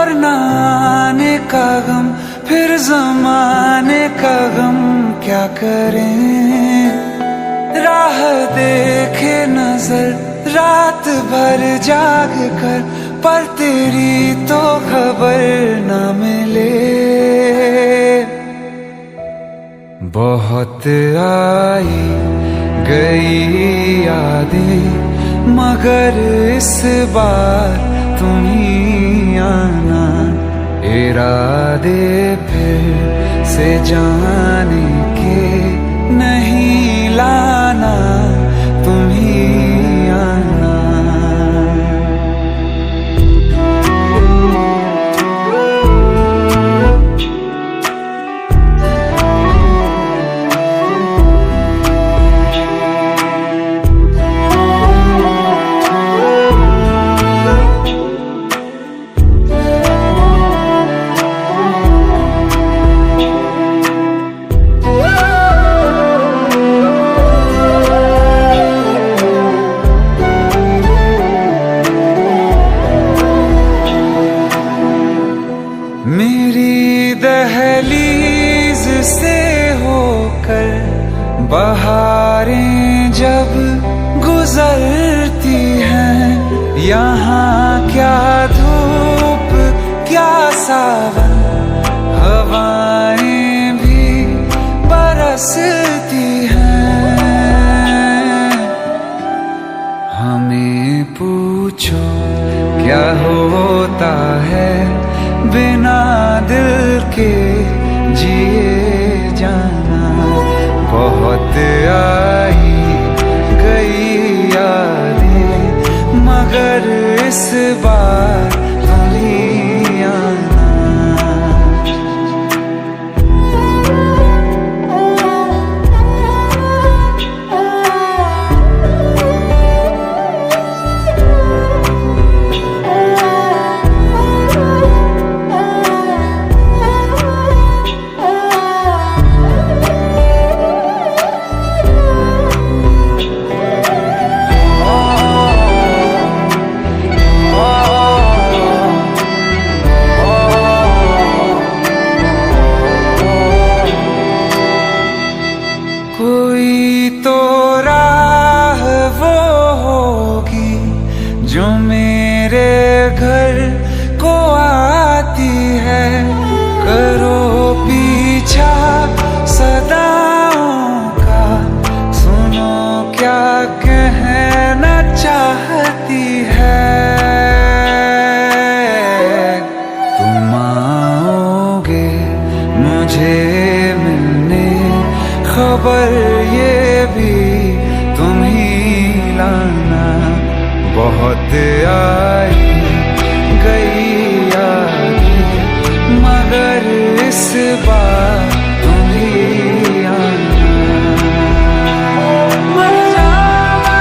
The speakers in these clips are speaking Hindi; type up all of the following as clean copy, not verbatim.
और न आने का गम, फिर जमाने का गम क्या करें। राह देखे नजर रात भर जाग कर, पर तेरी तो खबर न मिले। बहुत आई गई यादें, मगर इस बार तुम ही आना। इरादे फिर से जाने के नहीं लाना, तुम ही आना। मेरी दहलीज से होकर बहारें जब गुजरती हैं, यहाँ क्या धूप क्या सावन, हवाएं भी बरसती हैं। हमें पूछो क्या होता है बिना दिल के जिए जाना। बहुत आई गई यादें, मगर इस बार तुम ही आना। कोई तो राह वो होगी जो मेरे घर को आती है। करो पीछा सदाओं का, सुनो क्या कहना चाहती है। तुम आओगे मुझे मिलने, खबर ये भी तुम ही लाना। बहुत आई गई यादें, मगर इस बार तुम ही आना। मर जावा,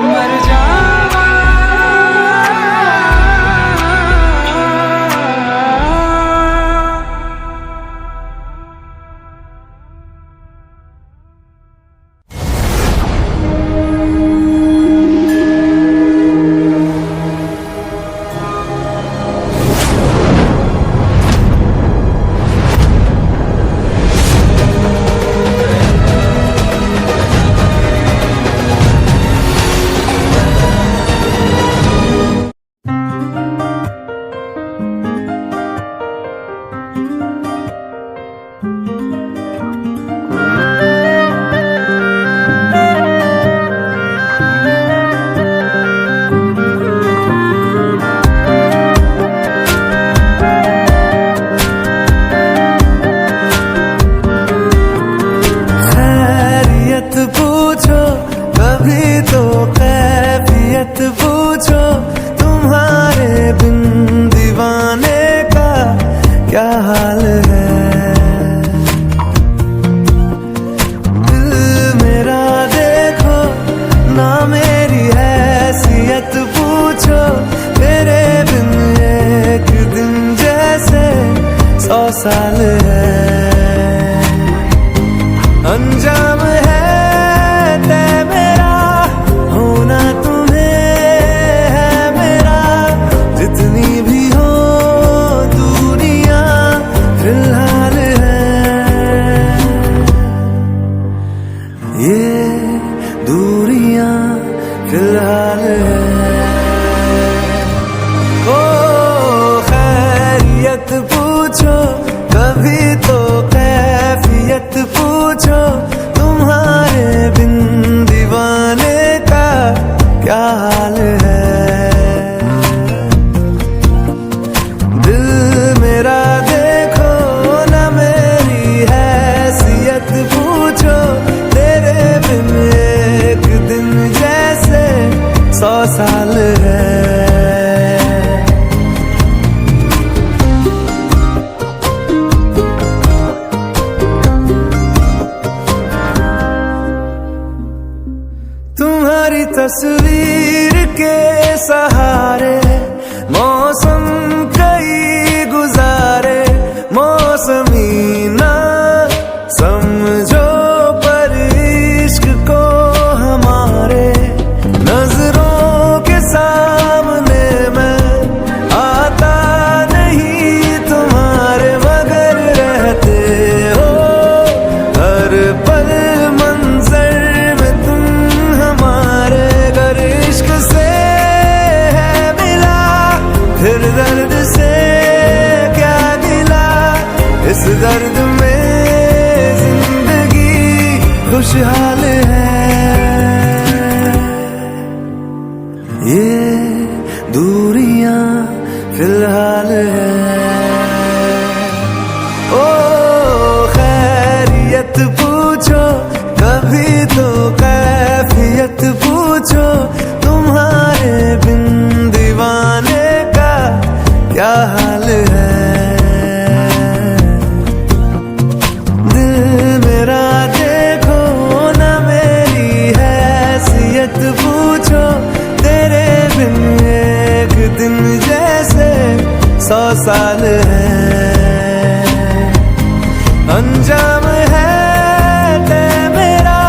मर जावा। साल है, अंजाम है तय मेरा होना तुम्हें है कभी तो कैफियत पूछो, तुम्हारे बिन दीवाने का क्या हाल है। दिल मेरा देखो ना मेरी हैसियत पूछो, तेरे बिन एक दिन जैसे 100 साल है। तुम्हारी तस्वीर के सहारे मौसम कई गुजारे, मौसमी ना समझो पर इश्क को हमारे। नजरों के सामने मैं आता नहीं तुम्हारे, मगर रहते हो हर पल मंजर में तुम हमारे। अगर इश्क से है मिला फिर दर्द से क्या गिला, इस दर्द में जिंदगी खुशहाल है। ये दूरियां फिलहाल है। ओ खैरियत पूछो, कभी तो कैफियत पूछो, तुम्हारे बिन दीवाने का क्या हाल है। दिल मेरा देखो ना मेरी हैसियत पूछो, तेरे बिन एक दिन जैसे 100 साल है। अंजाम है तय मेरा,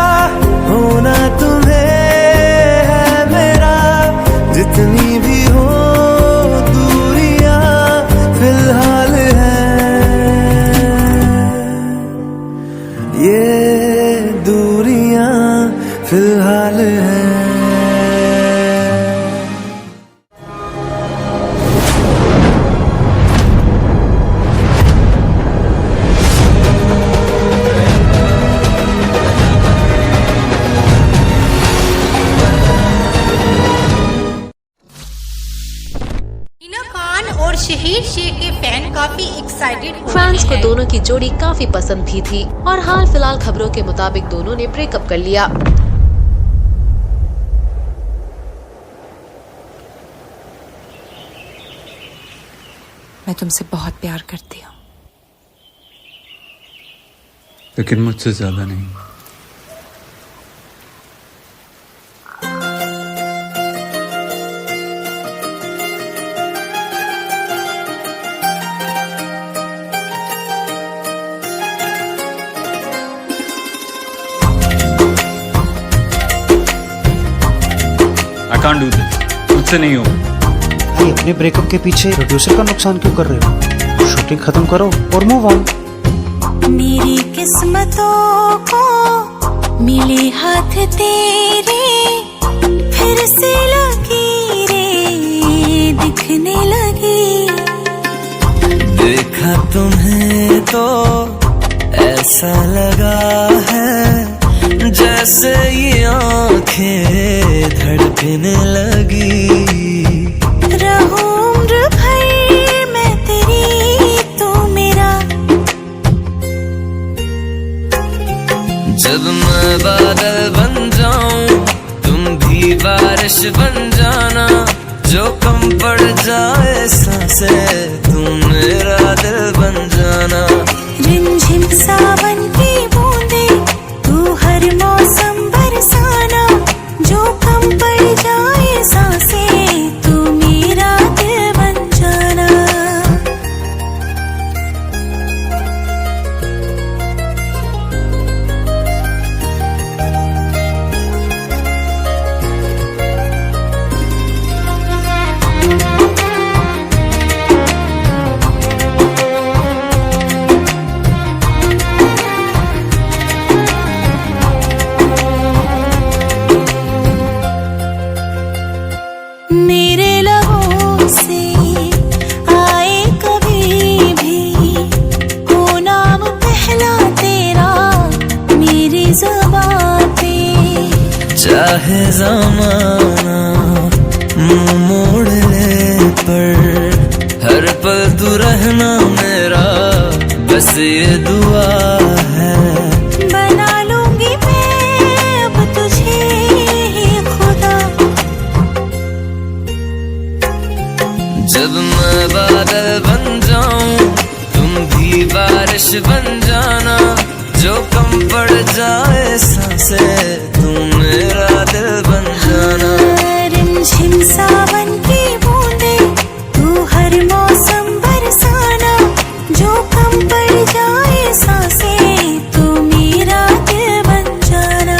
होना तुम्हें है मेरा। जितनी भी हो दूरियां फिलहाल है। ये दूरियां फिलहाल है। हिना खान और शहीद शेख के फैन काफी एक्साइटेड हो फैंस रहे को हैं। दोनों की जोड़ी काफी पसंद भी थी और हाल फिलहाल खबरों के मुताबिक दोनों ने ब्रेकअप कर लिया। मैं तुमसे बहुत प्यार करती हूँ। लेकिन मुझसे ज्यादा नहीं। I can't do this. मुझसे नहीं होगा। भाई अपने ब्रेकअप के पीछे प्रोड्यूसर का नुकसान क्यों कर रहे हो? शूटिंग खत्म करो और मूव ऑन। मेरी किस्मतों को मिले हाथ तेरे, फिर से लकीरें दिखने लगी। देखा तुम्हें तो ऐसा लगा है जैसे ये आंखें धड़कने लगी। रहूं उम्र भर मैं तेरी, तू मेरा। जब मैं बादल बन जाऊं तुम भी बारिश बन जाना, जो कम पड़ जाए सांसें तुम मेरा दिल बन जाना। रिमझिम सावन की बूंदे तू हर मौसम बरसाना, जो कम पड़ जाए सांसें तू मेरा दिल बन जाना। चाहे ज़माना मुंह मोड़ ले, पर हर पल तू रहना मेरा, बस ये दुआ है। बना लूंगी मैं अब तुझे ही खुदा, जब मैं बादल बन जाऊं तुम भी बारिश बन जाना, जो कम पड़ जाए सांसें तुम मेरा दिल बन जाना। रिमझिम सावन की बूंदे तू हर मौसम बरसाना, जो कम पड़ जाए सांसें तू मेरा दिल बन जाना।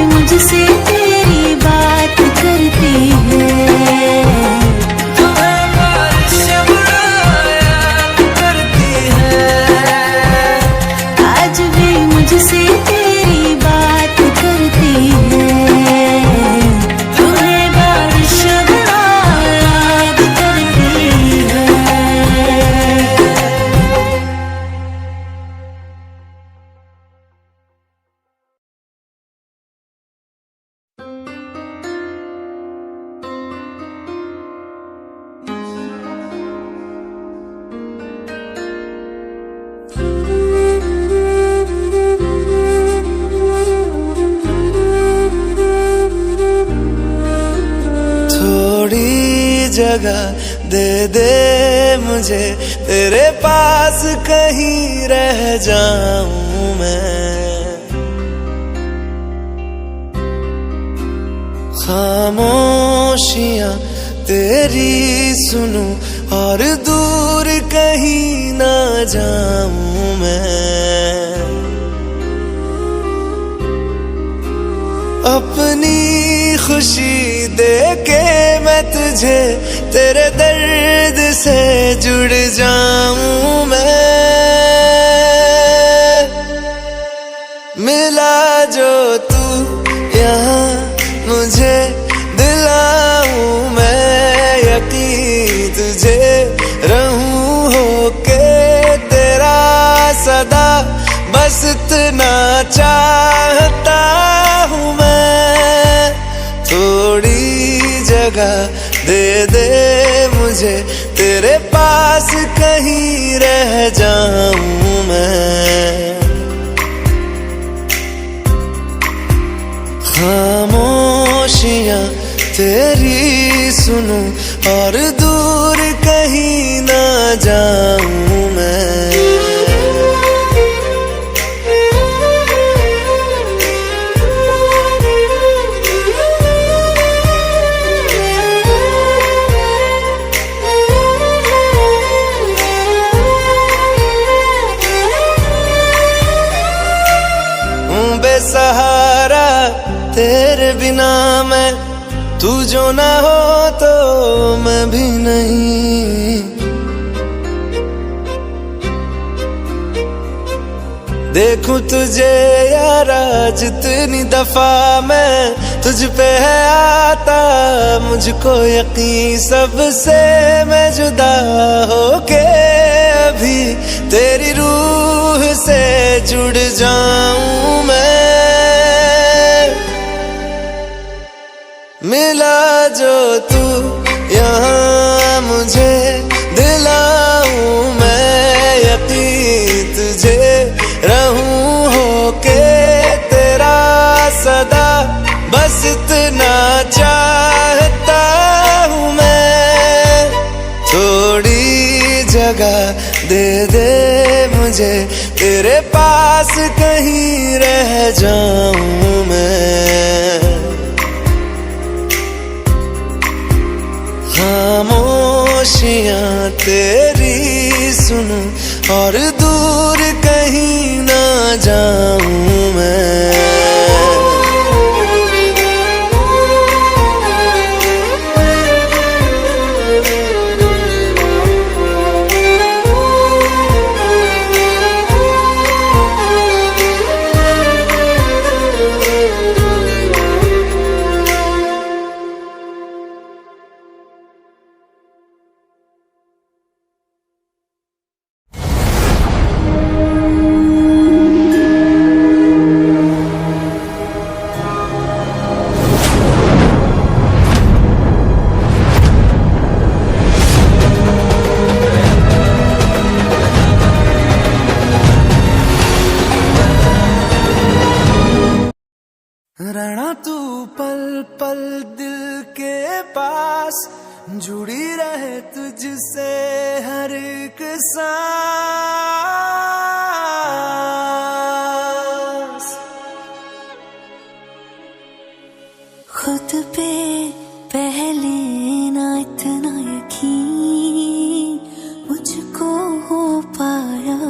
मुझसे तेरी बात करती है, तुम्हें बारिश याद करती है, आज भी मुझसे तेरी बात करती है, तुम्हें बारिश याद करती है। थोड़ी जगह दे दे मुझे, तेरे पास कहीं रह जाऊं मैं। खामोशियां तेरी सुनूं और दूर कहीं ना जाऊं मैं। अपनी खुशी दे के मैं तुझे, तेरे दर्द से जुड़ जाऊं मैं। मिला जो तू यहाँ मुझे, दिलाऊं मैं यकीन तुझे, रहूं होके तेरा सदा, बस इतना चाहता हूँ मैं। थोड़ी जगह दे दे मुझे, तेरे पास कहीं रह जाऊं मैं। खामोशियां तेरी सुनूं और दूर कहीं ना जाऊं मैं। बेसहारा तेरे बिना मैं, तू जो ना हो तो मैं भी नहीं। देखूं तुझे यारा जितनी दफा मैं, तुझ पे है आता मुझको यकीन, सबसे मैं जुदा होके अभी तेरी रूह से जुड़ जाऊं मैं। मिला जो तू यहाँ मुझे, दिलाऊं मैं यकीन तुझे, रहूं होके तेरा सदा, बस इतना चाहता हूँ मैं। थोड़ी जगह दे दे मुझे, तेरे पास कहीं रह जाऊं मैं। खामोशियां तेरी सुनूं और दूर कहीं ना जाऊं मैं। पास जुड़ी रहे तुझसे हर एक सांस। खुद पे पहले ना इतना यकीन मुझको हो पाया,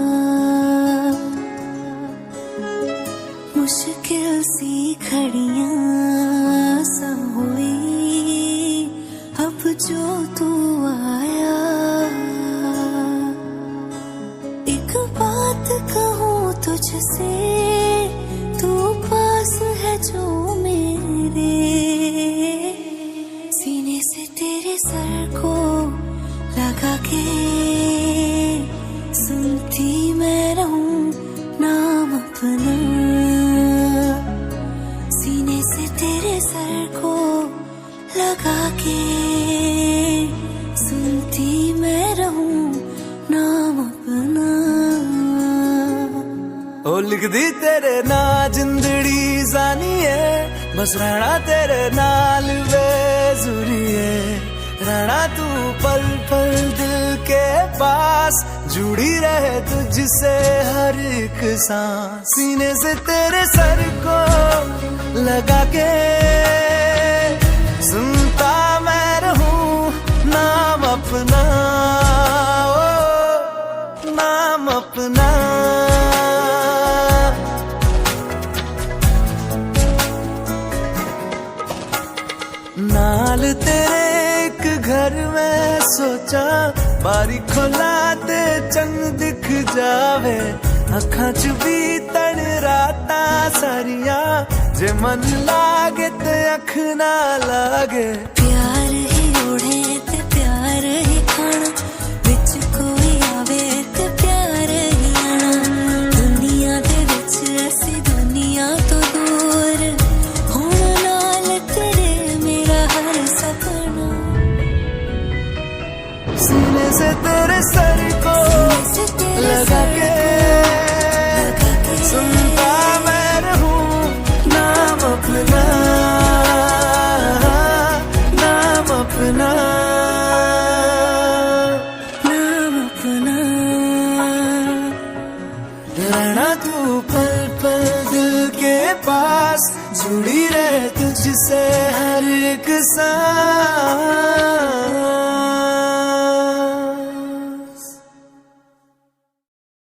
मुश्किल सी घड़ियां सब हुई अब जो तू आया। एक बात कहूँ तुझसे, तू पास है जो मेरे, सीने से तेरे सर को लगा के सुनती मैं रहूं नाम अपना। सीने से तेरे सर को लगा के सुनती मैं रहूं नाम अपना। ओ लिख दी तेरे ना जिंदड़ी जानी है, बस रहना तेरे नाल बेजुरी है। रहना तू पल पल दिल के पास, जुड़ी रहे तुझसे हर एक सांस। सीने से तेरे सर को लगा के सुनता मैं रहूं नाम अपना, ओ नाम अपना। नाल तेरे एक घर में सोचा, बारी खोला ते चंग दिख जावे। अखां च भी तन राता सारिया, जे मन लागे ते अख ना लागे। प्यार ही ओढ़े ते प्यार ही खाना, विच कोई आवे ते प्यार ही आना। दुनिया दे विच ऐसी दुनिया तो दूर, होण नाल तेरे मेरा हर सपना। सीने से तेरे सर को लगा के सुनता मैं रहूं नाम अपना, नाम अपना, नाम अपना। रहना तू पल पल दिल के पास, जुड़ी रहे तुझसे हर एक सांस।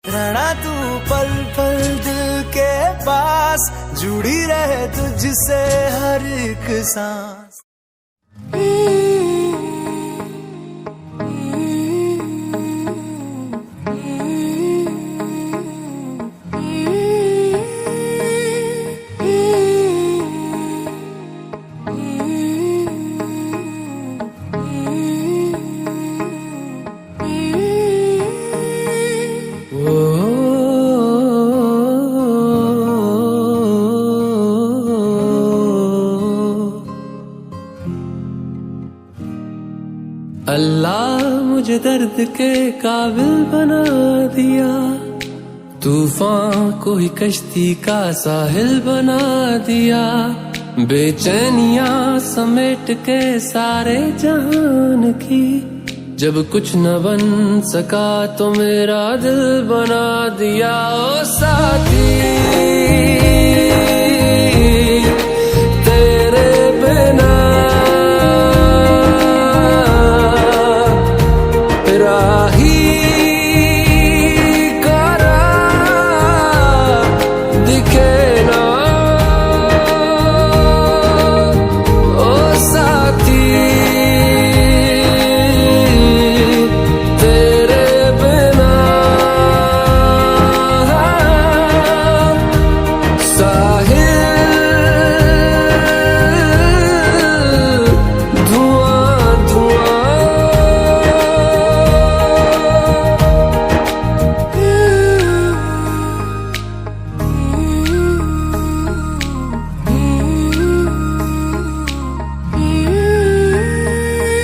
रहना तू पल पल दिल के पास, जुड़ी रहे तुझसे हर एक सांस। अल्लाह मुझे दर्द के काबिल बना दिया, तूफान को ही कश्ती का साहिल बना दिया। बेचैनियां समेट के सारे जहान की, जब कुछ न बन सका तो मेरा दिल बना दिया। ओ साथी तेरे बिना राही करा दिखे ना। ओ साथी तेरे बिना साहिल धुआं धुआं।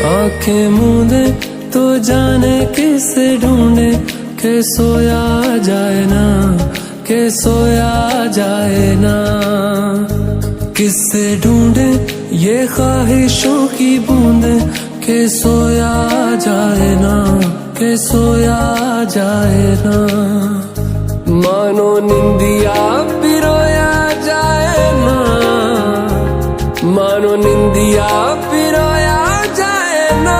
आंखें मूंदे तो जाने किसे ढूंढे, के सोया जाए ना, के सोया जाए ना। किससे ढूंढे ये ख्वाहिशों की बूंदे, के सोया जाए ना, के सोया जाए ना। मानो निंदिया पिरोया जाए ना, मानो निंदिया पिरोया जाए ना।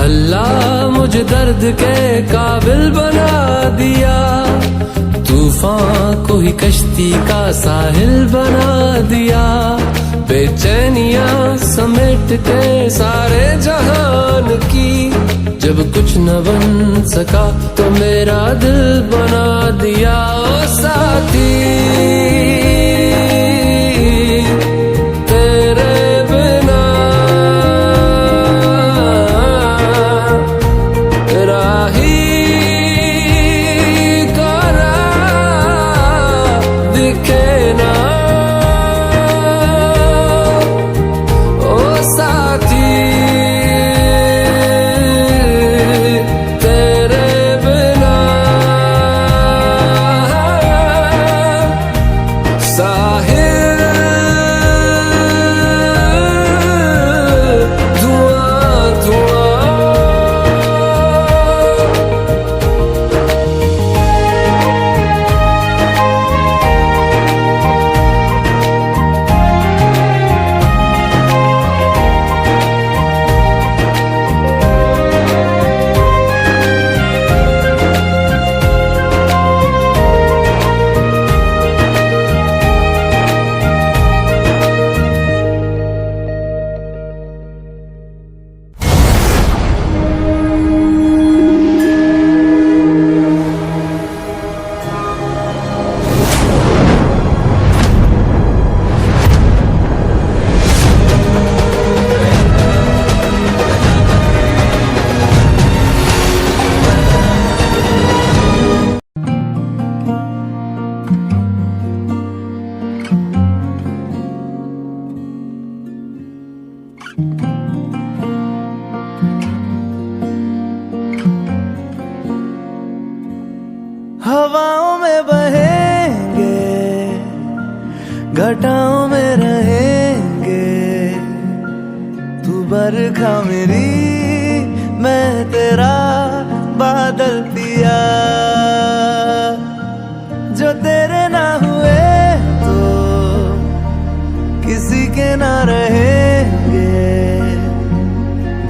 अल्लाह मुझे दर्द के काबिल बना दिया, तूफान को ही कश्ती का साहिल बना दिया। बेचैनियां समेट के सारे जहान की, जब कुछ न बन सका तो मेरा दिल बना दिया। ओ साथी हवाओं में बहेंगे, घटाओं में रहेंगे। तू बरखा मेरी, मैं तेरा बादल पिया। जो तेरे ना हुए तो किसी के ना रहेंगे।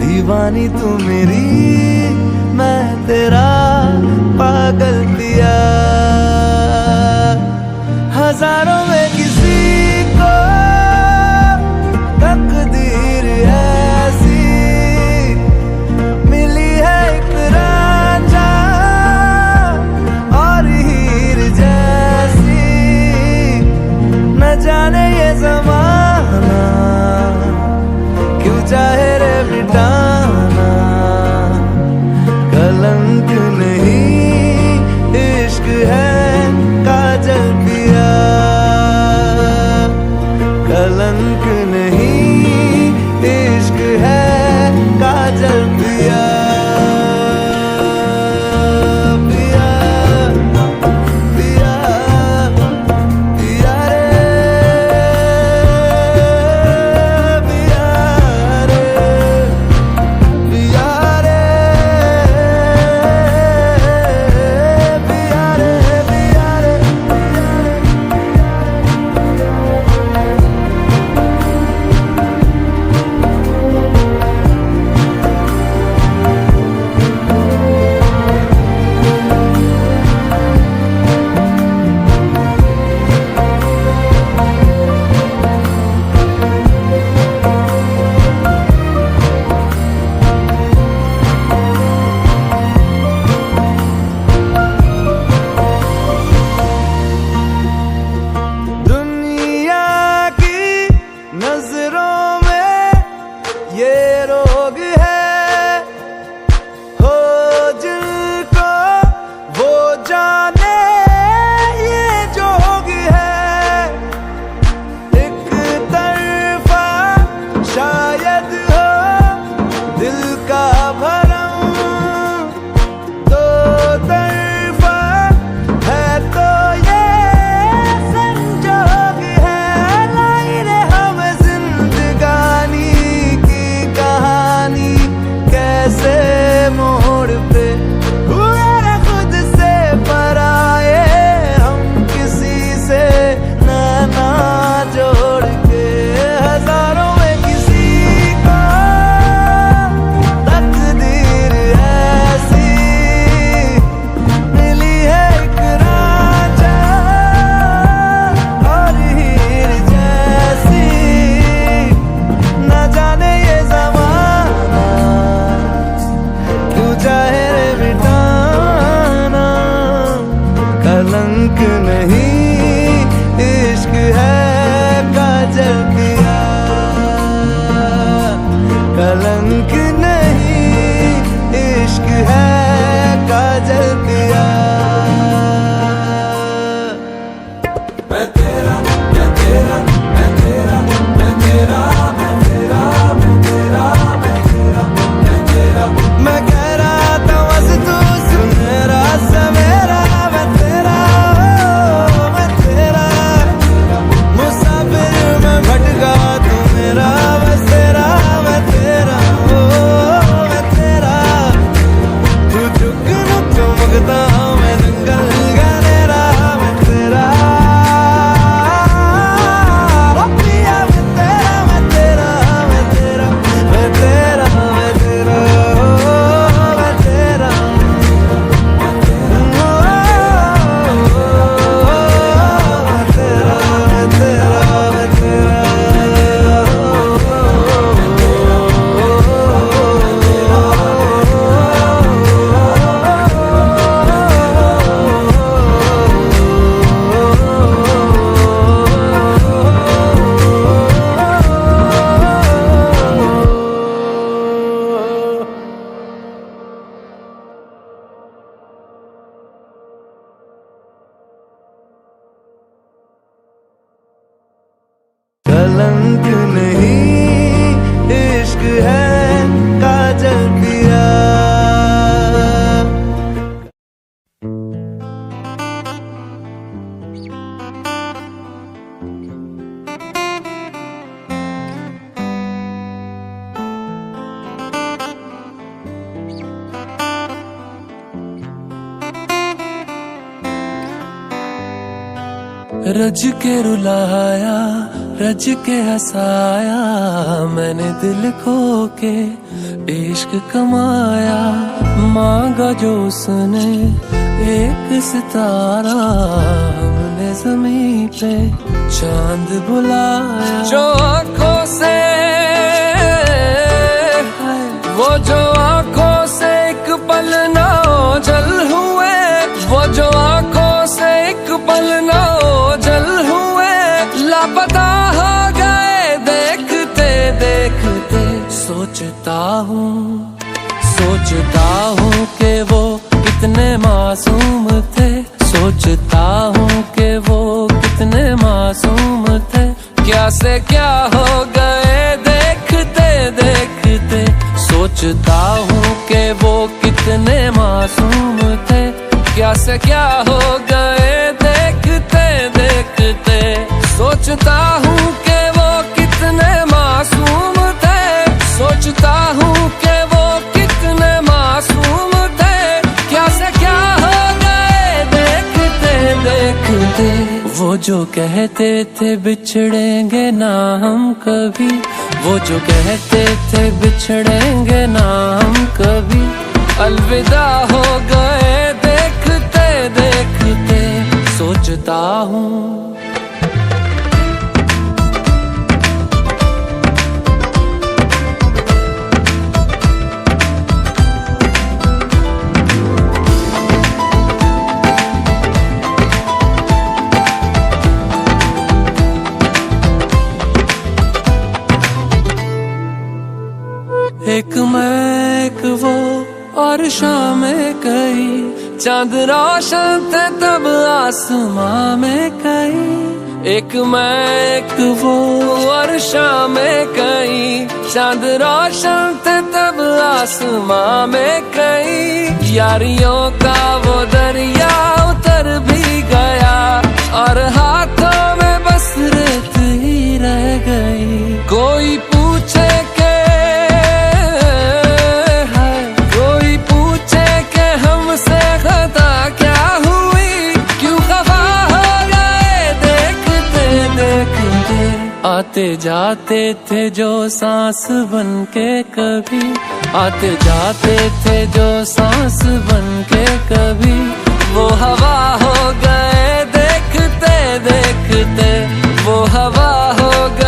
दीवानी तू मेरी, मैं तेरा पागल पिया। हजारों में किसी को तकदीर ऐसी मिली है, एक रांझा और हीर जैसी। न जाने ये ज़माना क्यों चाहे रे मिटाना। कलंक नहीं इश्क है काजल पिया। कलंक नहीं इश्क है काजल पिया। पिया पिया पिया रे, पिया रे, पिया रे, पिया रे, पिया रे। कलंक नहीं, इश्क है काजल पिया। रज के रुलाया, रज के हंसाया, मैंने दिल खो के इश्क कमाया। मांगा जो उसने एक सितारा, हमने जमीन पे चांद बुलाया। जो आंखों से, वो जो आंखों से एक पल ना ओझल हुए, वो जो आंखों से एक पल ना ओझल हुए, लापता हो गए देखते देखते। सोचता हूँ कि वो कितने मासूम थे, सोचता हूँ कि वो कितने मासूम थे। क्या से क्या हो गए देखते देखते। सोचता हूँ कि वो कितने मासूम थे, क्या से क्या हो गए देखते देखते। सोचता हूँ कि वो कितने मासूम थे, सोचता हूँ कि वो कितने मासूम थे। क्या से क्या हो गए देखते देखते। वो जो कहते थे बिछड़ेंगे ना हम कभी, वो जो कहते थे बिछड़ेंगे ना हम कभी, अलविदा हो गए देखते देखते। सोचता हूँ एक मैं एक वो और शाम कई, चांद रोशन थे तब आसमां में कई। एक मैं एक वो और शाम कई, चांद रोशन थे तब आसमां में कई। यारियों का वो दरिया उतर भी गया, और हाथों में बस रेत ही रह गई। कोई पूछे के हमसे खता क्या हुई, क्यों खफा हो गए देखते देखते। आते जाते थे जो सांस बन के कभी, आते जाते थे जो सांस बन के कभी, वो हवा हो गए देखते देखते। वो हवा हो गए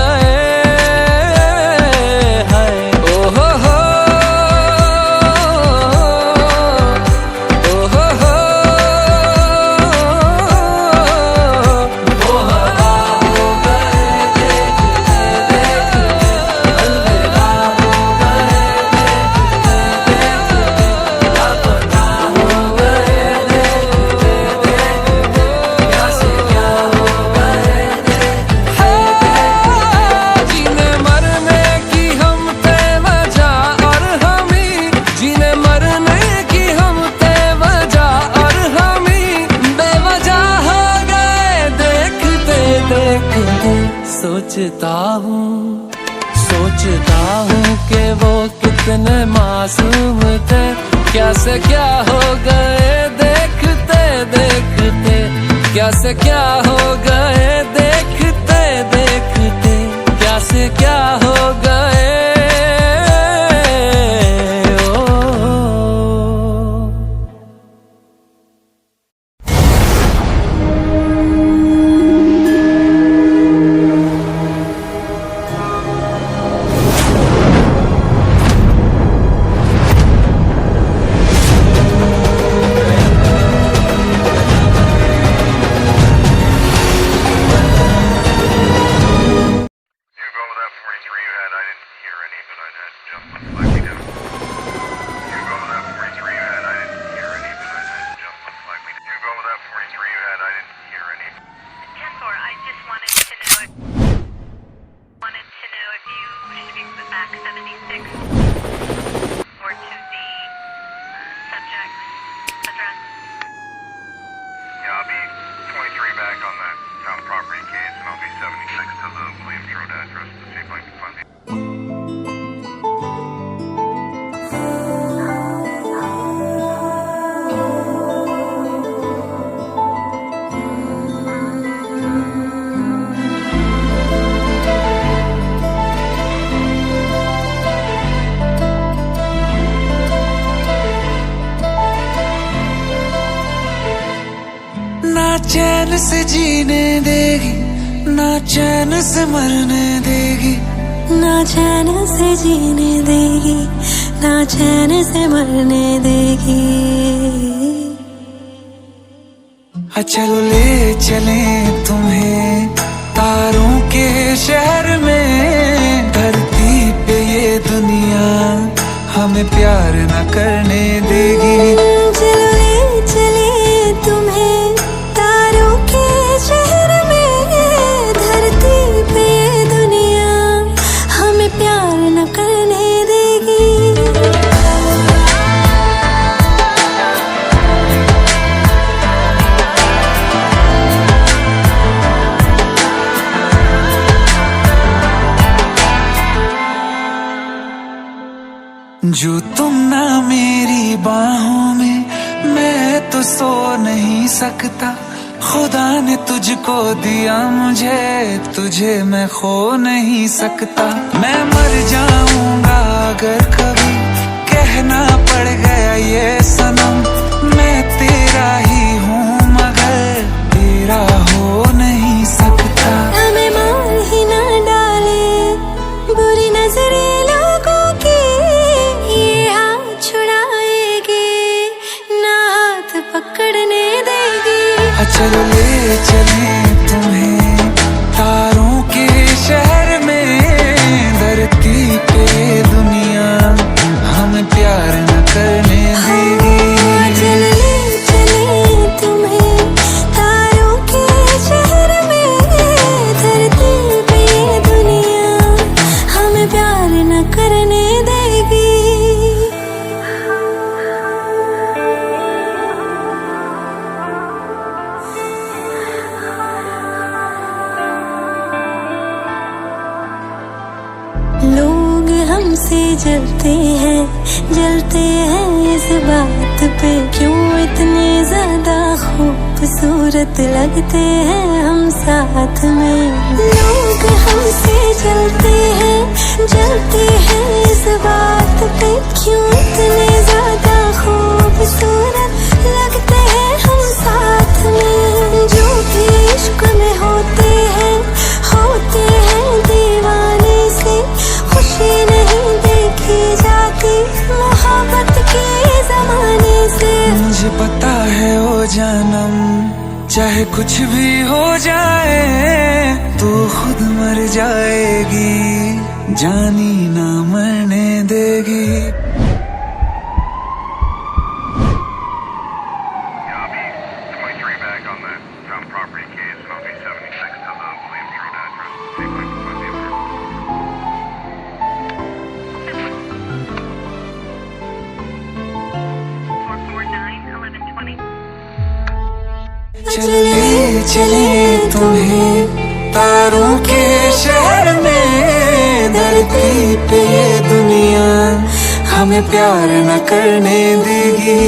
सोचता हूँ कि वो कितने मासूम थे। क्या से क्या हो गए देखते देखते। क्या से क्या हो गए देखते देखते। क्या से क्या हो गए। I'll be 23 back on that town property case, and I'll be 76 to the Williams Road address to see if I can find the... ना चैन से जीने देगी, ना चैन से मरने देगी, ना चैन से जीने देगी, ना चैन से मरने देगी। चलो ले चले तुम्हें तारों के शहर में, धरती पे ये दुनिया हमें प्यार न करने देगी। चलो ले चले तुम्हें तारों के शहर में, धरती पे ये दुनिया हमें प्यार न करने देगी। जो तुम ना मेरी बाहों में, मैं तो सो नहीं सकता। खुदा ने तुझको दिया मुझे, तुझे मैं खो नहीं सकता। मैं मर जाऊंगा अगर कभी कहना पड़ गया ये सनम, मैं तेरा ही हूँ मगर तेरा हो नहीं सकता। हमें मार ही ना डाले बुरी नजरे लोगों की, ये हाथ छुड़ाएगी ना हाथ पकड़ने देगी। चलो ले चले तुम्हें तारों के शहर में, धरती पे दुनिया हमें प्यार न करने देगी। चलो ले चले तुम्हें तारों के शहर में, धरती पे ये दुनिया हमें प्यार न करने देगी। लोग हमसे जलते हैं इस बात पे, क्यों इतने ज्यादा खूबसूरत लगते हैं हम साथ में। लोग हमसे जलते हैं इस बात पे, क्यों इतने ज्यादा खूबसूरत लगते हैं हम साथ में। जो भी इश्क में होते हैं दीवाने से, खुशी नहीं देखी जाती मोहब्बत के जमाने से। मुझे पता है ओ जानम, चाहे कुछ भी हो जाए तू खुद मर जाएगी, जानी ना मरने देगी। I'll be 23 back on that town property case, and I'll be 76 to the Williams Road address to see if I can find the owner. चले चले तुम्हें तारों के शहर में, धरती पे ये दुनिया हमें प्यार न करने देगी।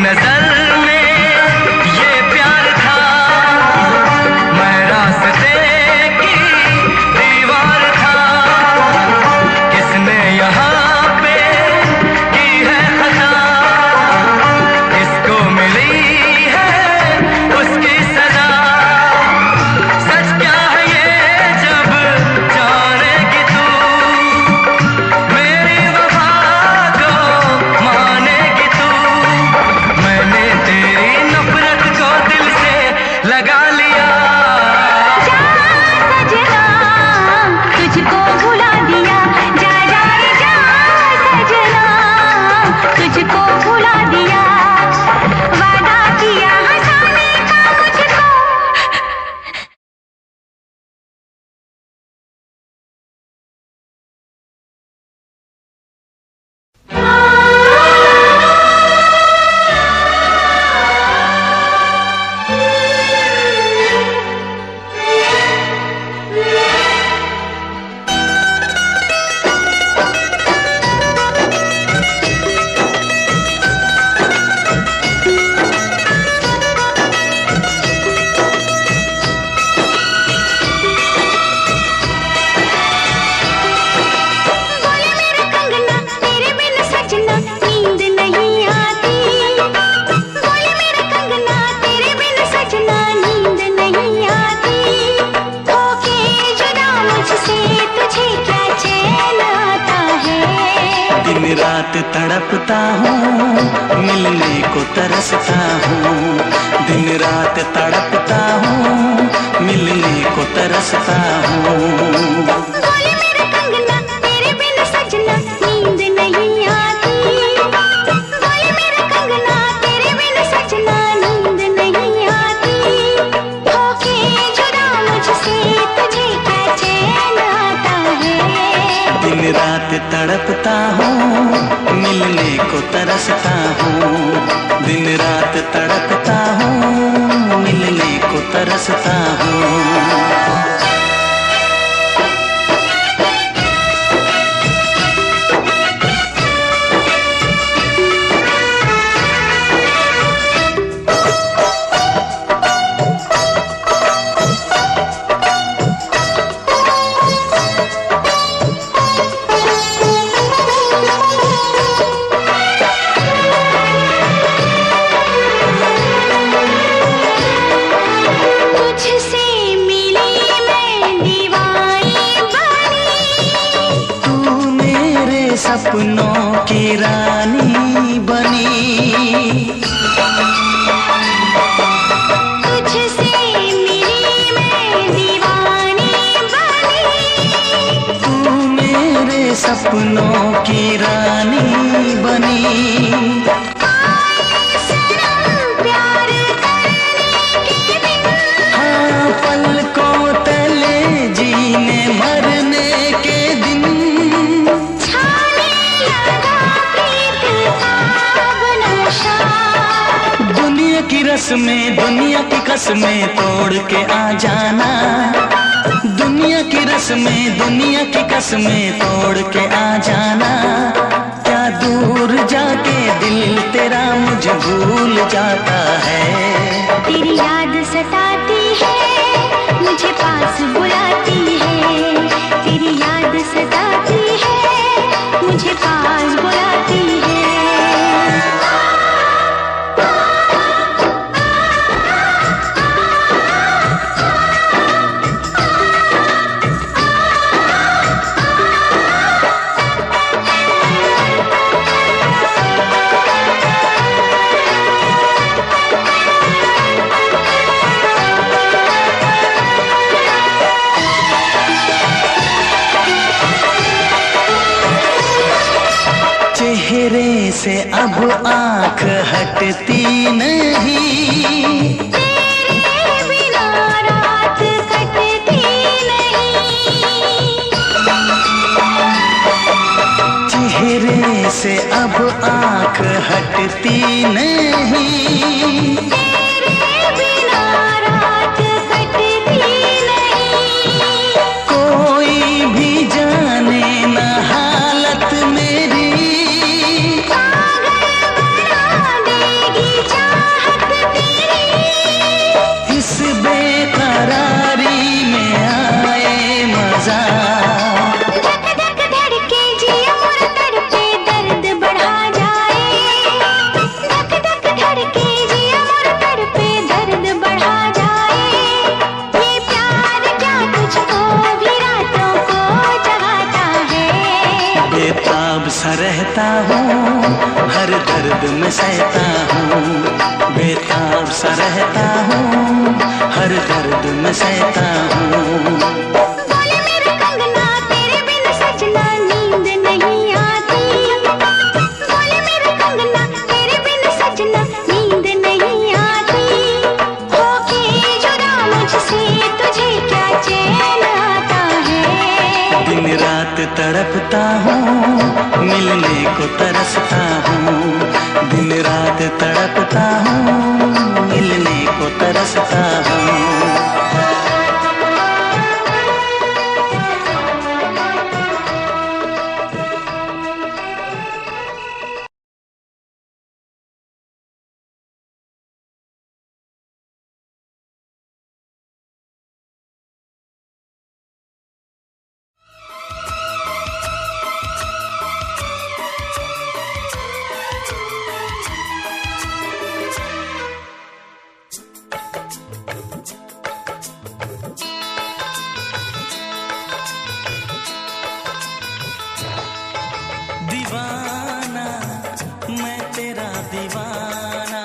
नजर में ये प्यार था, मैं रास्ते की दीवार था। किसने यहाँ पे की है खता, किसको मिली है उसकी सजा। सच क्या है ये जब जानेगी तू, मेरी वफा को मानेगी तू। मैंने तेरी नफरत को दिल से लगा लिया। सजना तुझको भुला दिया, जा जा रे जा सजना तुझको भुला दिया। वादा किया हंसाने का मुझको, बोले मेरा कंगना तेरे बिन सजना नींद नहीं आती। बोले मेरा कंगना तेरे बिन सजना नींद नहीं आती। होके जुदा मुझसे तुझे क्या चैन आता है। दिन रात तड़पता हूँ, मिलने को तरसता हूँ। दिन रात तड़पता हूँ, मिलने को तरसता हूँ। बोले मेरा कंगना तेरे बिन सजना नींद नहीं आती। बोले मेरा कंगना तेरे बिन सजना नींद नहीं आती। होके जुदा मुझसे तुझे क्या चैन आता है। दिन रात तड़पता हूँ, मिलने को तरसता हूँ। दिन रात तड़पता हूँ, मिलने को तरसता हूँ। तुझसे मिली मैं दीवानी बनी। तू मेरे सपनों की रानी बनी। तुझसे मिली मैं दीवानी बनी। तू मेरे सपनों की रानी बनी। प्यार करने के दिन हाँ, पलकों तले जीने मरने के दिन। छाने लगा प्रीत का नशा। दुनिया की रस्में, दुनिया की कसमें तोड़ के आ जाना। दुनिया की रस्में, दुनिया की कसमें तोड़ के आ जाना। क्या दूर जाके दिल तेरा मुझे भूल जाता है। तेरी याद सताती है, मुझे पास बुलाती है। तेरी याद सताती है, मुझे पास बुलाती है। चेहरे से अब आंख हटती नहीं। तेरे बिना रात कटती नहीं। चेहरे से अब आंख हटती नहीं। तेरे बिना रात कटती नहीं। कोई भी जाने न हालत मेरी। पागल बना देगी रहता हूँ, हर दर्द में सहता हूँ, बेताब सा रहता हूँ, हर दर्द में सहता हूँ। बोले मेरे कंगना तेरे बिन सजना नींद नहीं आती, बोले मेरे कंगना तेरे बिन सजना नींद नहीं आती, होके जुदा मुझसे तुझे क्या चैन आता है। दिन रात तड़पता हूँ, मिलने को तरसता हूँ, दिन रात तड़पता हूँ, मिलने को तरसता हूँ। दीवाना मैं तेरा दीवाना,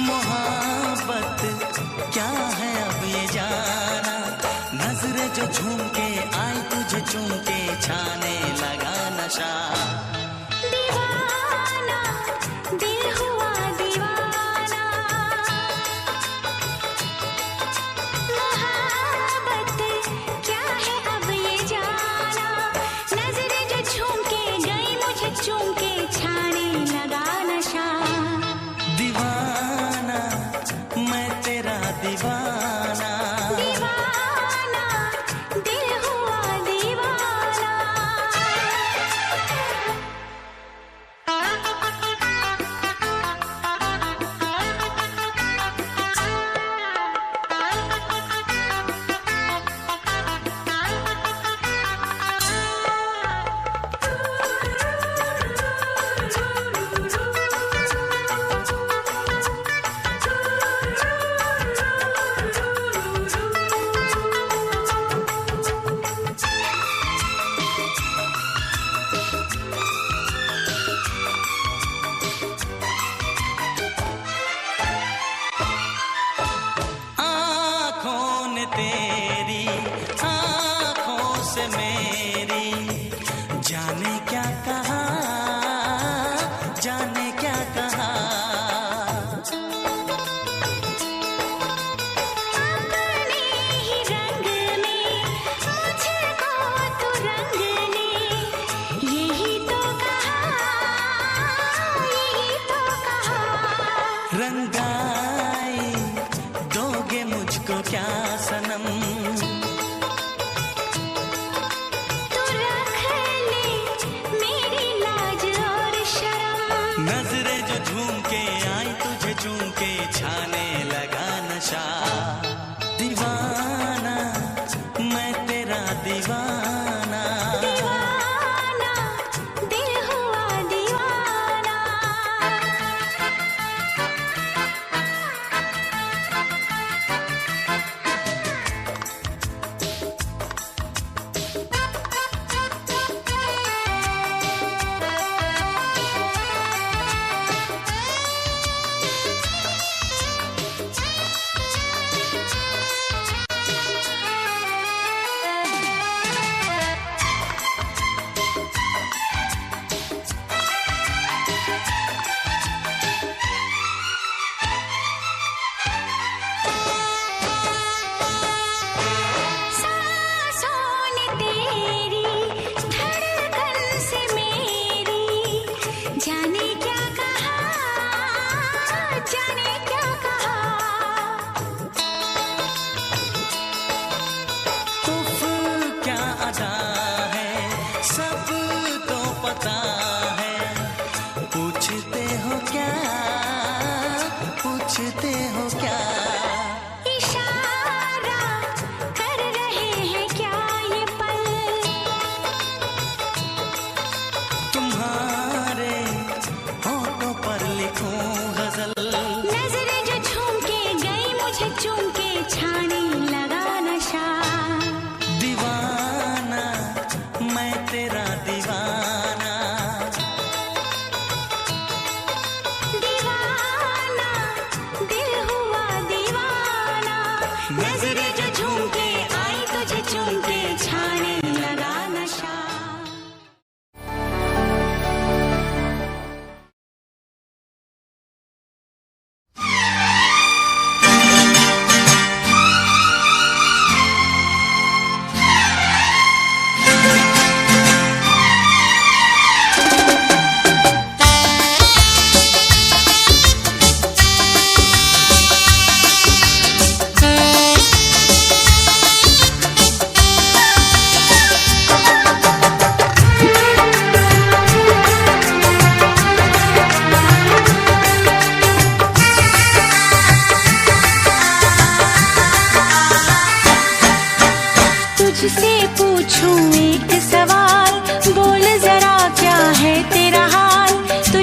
मोहब्बत क्या है अब ये जाना, नजरें जो झूम के आई तुझे चूम के छाने लगा नशा। दीवाना दिल हुआ दीवाना, मोहब्बत क्या है अब ये जाना, नजरें जो झूम के गई मुझे चूम के छाने लगा नशा। दीवाना मैं तेरा दीवाना, दीवाना दिल हुआ दीवाना,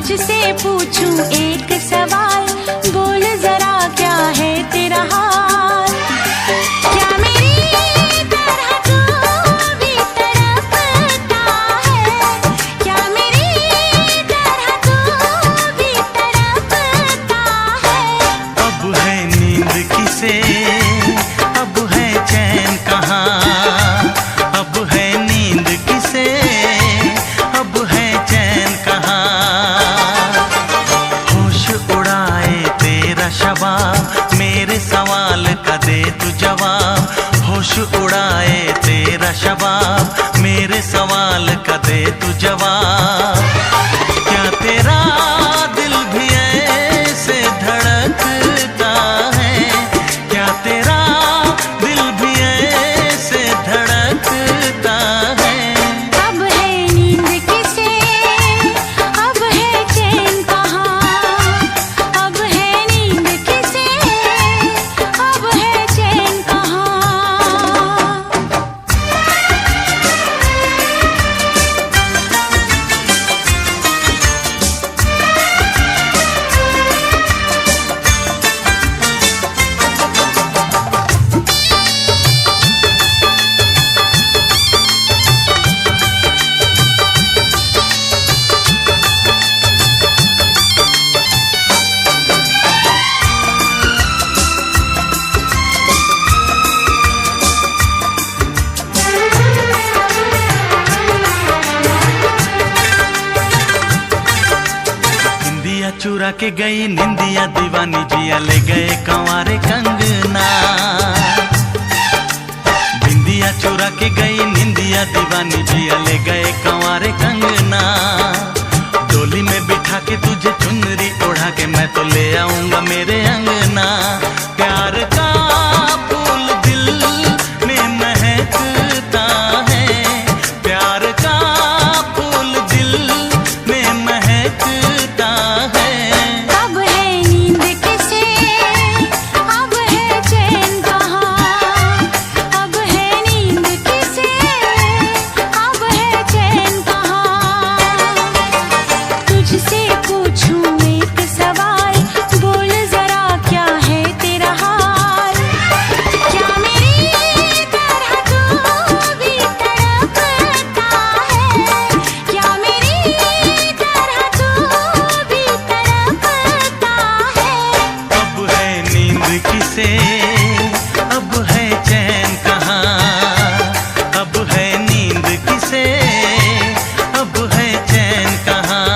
तुझसे पूछूं एक सवाल, बोल जरा क्या है तेरा हाल। क्या मेरी तरह तू भी तड़पता है, क्या मेरी तरह तू भी तड़पता है। अब है नींद किसे, अब है चैन कहाँ, अब है नींद किसे, अब है चैन कहाँ। होश उड़ाए तेरा शबाब, मेरे सवाल का दे तू जवाब। होश उड़ाए तेरा शबाब, मेरे सवाल का दे तू जवाब। क्या तेरा दिल भी ऐसे धड़कता है, क्या तेरा दिल भी ऐसे धड़कता है। अब है नींद किसे, अब है चैन कहाँ, अब है नींद किसे, अब है चैन कहाँ। निंदिया चुरा के गई निंदिया दीवानी, जिया ले गए कंवारे कंगना। बिंदिया चुरा के गई निंदिया दीवानी, जिया ले गए कंवारे कंगना। डोली में बिठा के तुझे चुनरी ओढ़ा के मैं तो ले आऊंगा मेरे अंगना। प्यार का फूल दिल में महकता है, प्यार का फूल दिल में महकता है। अब है नींद किसे, अब है चैन कहाँ, अब है नींद किसे, अब है चैन कहाँ। तुझसे पूछूं एक सवाल, बोल जरा क्या है तेरा हाल। क्या मेरी तरह तू भी तड़पता है, क्या मेरी तरह तू भी तड़पता है। अब है नींद किसे, अब है चैन कहाँ, अब है नींद किसे, अब है चैन कहाँ।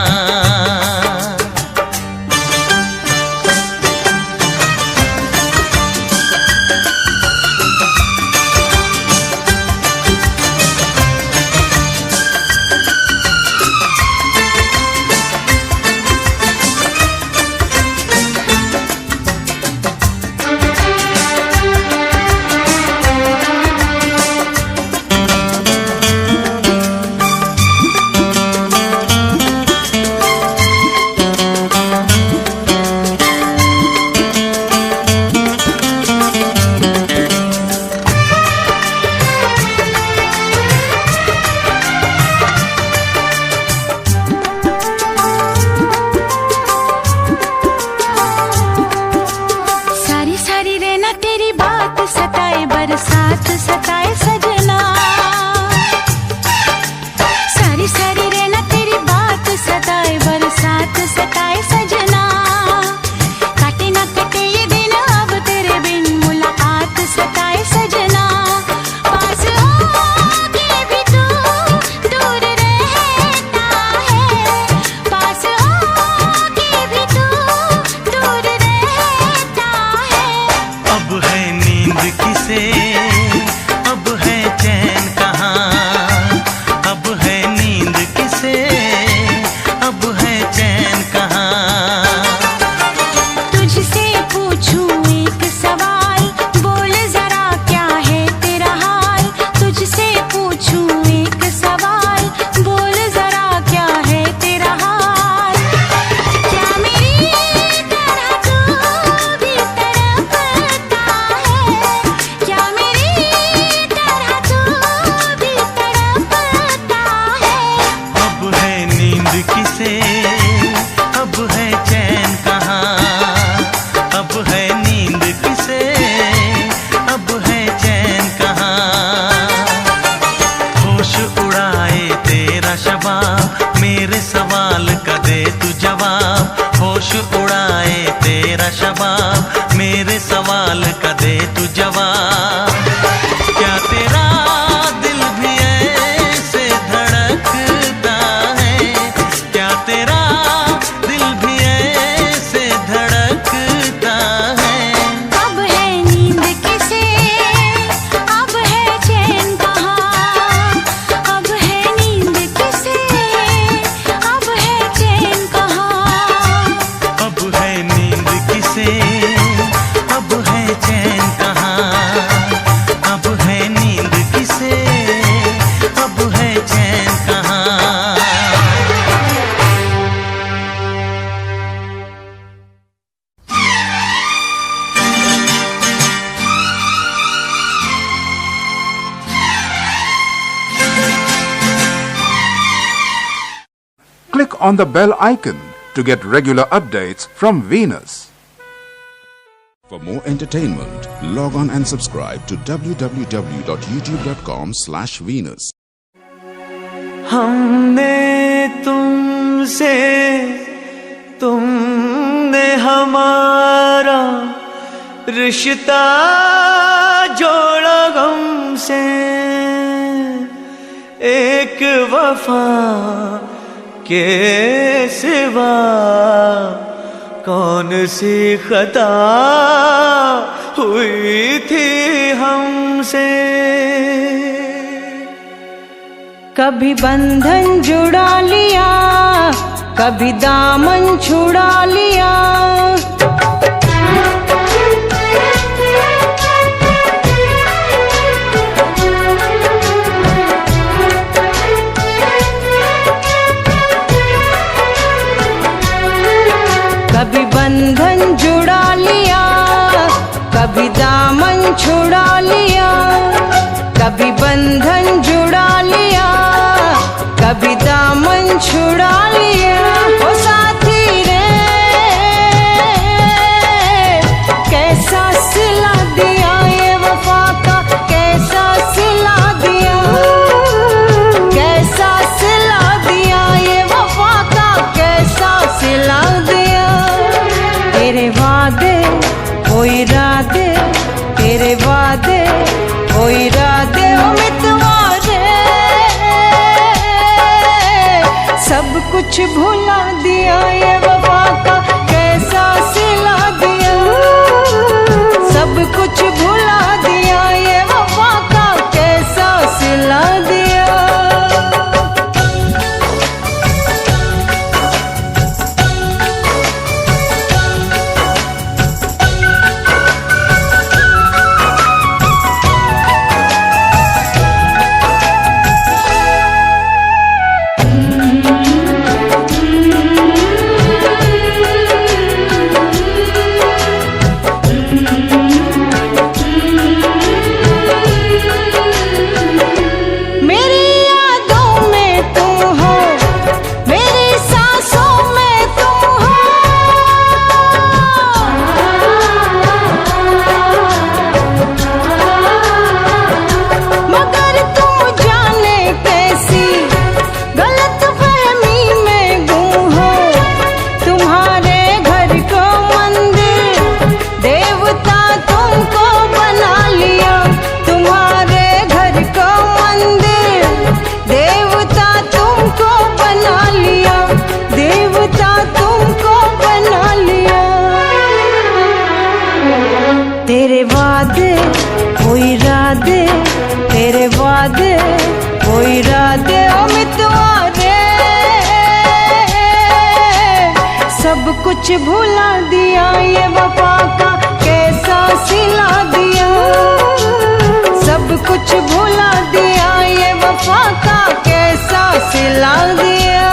सारी सारी रहना तेरी बात सताए, बरसात सताए सजना। सारी सारी रहना तेरी बात सताए, बरसात सताए सजना। काटे ना कटे ये दिन अब तेरे बिन, मुलाकात सताए सजना। पास होके भी तू दूर रहता है, पास होके भी तू दूर रहता है। अब है नींद किसे, अब है चैन कहाँ, अब है नींद किसे, अब है चैन कहाँ। तुझसे पूछूं एक सवाल, बोल जरा क्या है तेरा हाल। तुझसे पूछूं एक सवाल, बोल जरा क्या है तेरा हाल। क्या मेरी तरह तू भी तड़पता है, क्या मेरी तरह तू भी तड़पता है। अब है नींद किसे, होश उड़ाए तेरा शबाब, मेरे सवाल का दे तू जवाब। क्या तेरा दिल भी ऐसे धड़कता है, क्या तेरा दिल भी ऐसे धड़कता है। अब है नींद किसे, अब है चैन कहाँ, अब है नींद किसे, अब है चैन कहाँ। अब है नींद किसे, अब है चैन कहाँ, अब है नींद किसे, अब है चैन कहाँ। Click on the bell icon to get regular updates from Venus. For more entertainment, log on and subscribe to www.youtube.com/Venus. हमने तुमसे, तुमने हमारा रिश्ता जोड़ा गम से। एक वफा के सिवा कौन सी खता हुई थी हमसे। कभी बंधन जुड़ा लिया, कभी दामन छुड़ा लिया। कभी बंधन जुड़ा लिया, कभी दामन छुड़ा लिया। कभी बंधन जुड़ा लिया, कभी दामन छुड़ा लिया। ओ साथी रे कैसा सिला दिया ये वफा का, कैसा सिला दिया, कैसा सिला दिया ये वफा का, कैसा सिला दिया। तेरे वादे वो इरादे, तेरे वादे वो इरादे ओ मितवारे, सब कुछ भुला दिया ये वफा का, कैसा सिला दिया। सब कुछ भुला दिया ये वफा का, कैसा सिला दिया। तेरे वादे वो इरादे, तेरे वादे वो इरादे ओ मितवारे, सब कुछ भुला दिया ये वफा का, कैसा सिला दिया। सब कुछ भुला दिया ये वफा का, कैसा सिला दिया।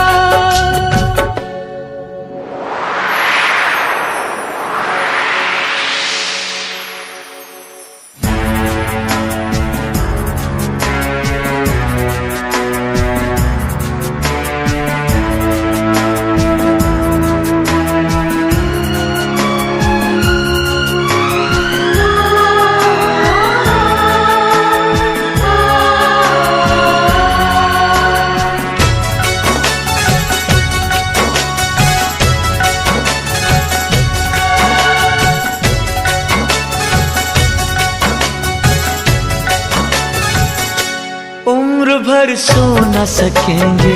पर सो न सकेंगे,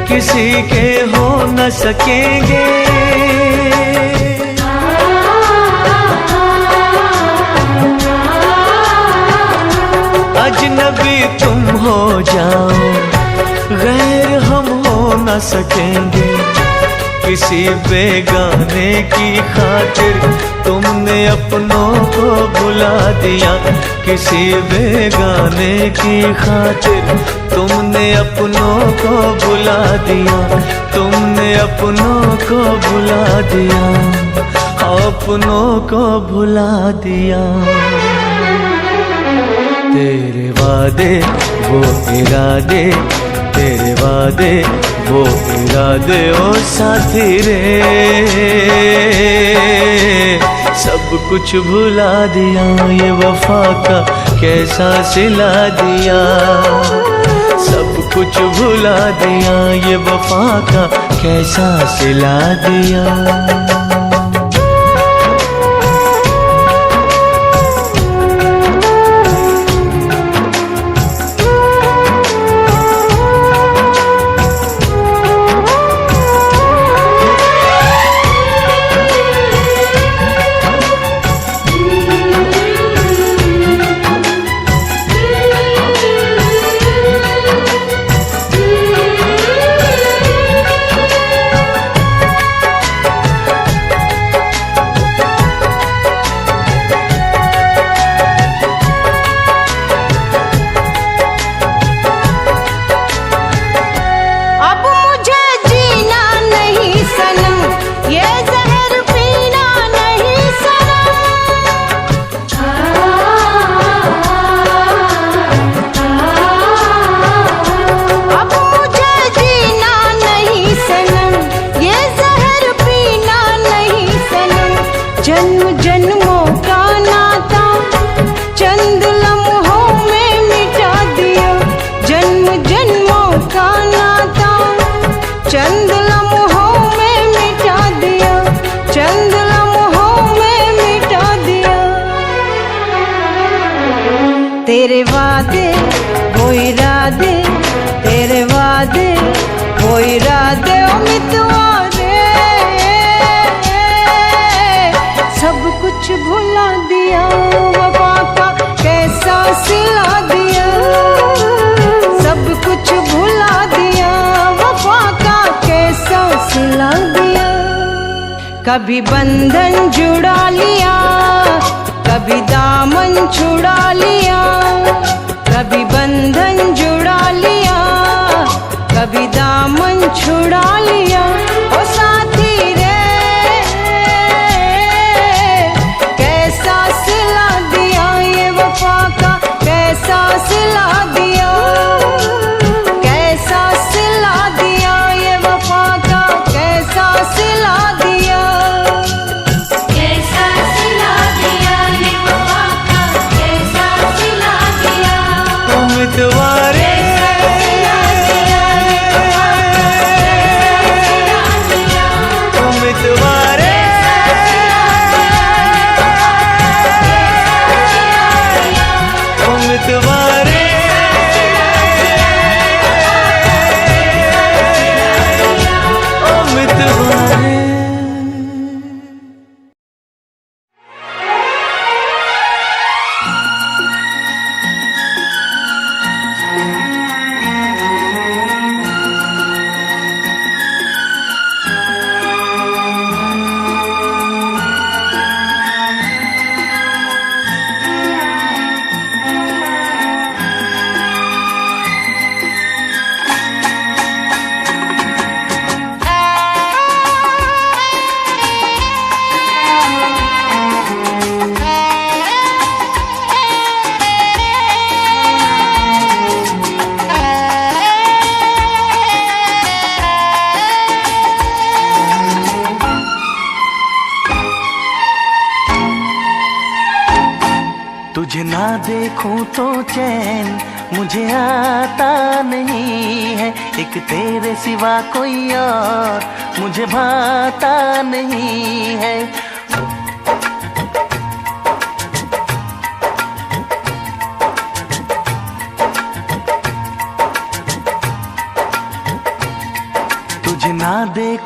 किसी के हो न सकेंगे। अजनबी तुम हो जाओ, गैर हम हो न सकेंगे। किसी बेगाने की खातिर तुमने अपनों को भुला दिया, किसी बेगाने की खातिर तुमने अपनों को भुला दिया, तुमने अपनों को भुला दिया, अपनों को भुला दिया। तेरे वादे वो इरादे, तेरे वादे वो इरादे ओ साथी रे, सब कुछ भुला दिया, ये वफा का कैसा सिला दिया। सब कुछ भुला दिया, ये वफा का कैसा सिला दिया। तेरे वादे वो इरादे, तेरे वादे वो इरादे ओ मितवारे, सब कुछ भुला दिया, वफा का कैसा सिला दिया। सब कुछ भुला दिया, वफा का कैसा सिला दिया। कभी बंधन जुड़ा लिया, कभी दामन छुड़ा लिया, कभी बंधन जुड़ा लिया, कभी दामन छुड़ा लिया। ओ साथी रे, कैसा सिला दिया, ये वफा का कैसा सिला दिया, कैसा सिला दिया, ये वफा का कैसा सिला दिया, कैसा सिला दिया, ये वफा का कैसा सिला दिया। उम्मीदवारे उम्मीदवारे उम्मीदवारे उम्मीदवारे। तुझे ना देखूं तो चैन मुझे आता नहीं है, एक तेरे सिवा कोई और मुझे भाता नहीं है।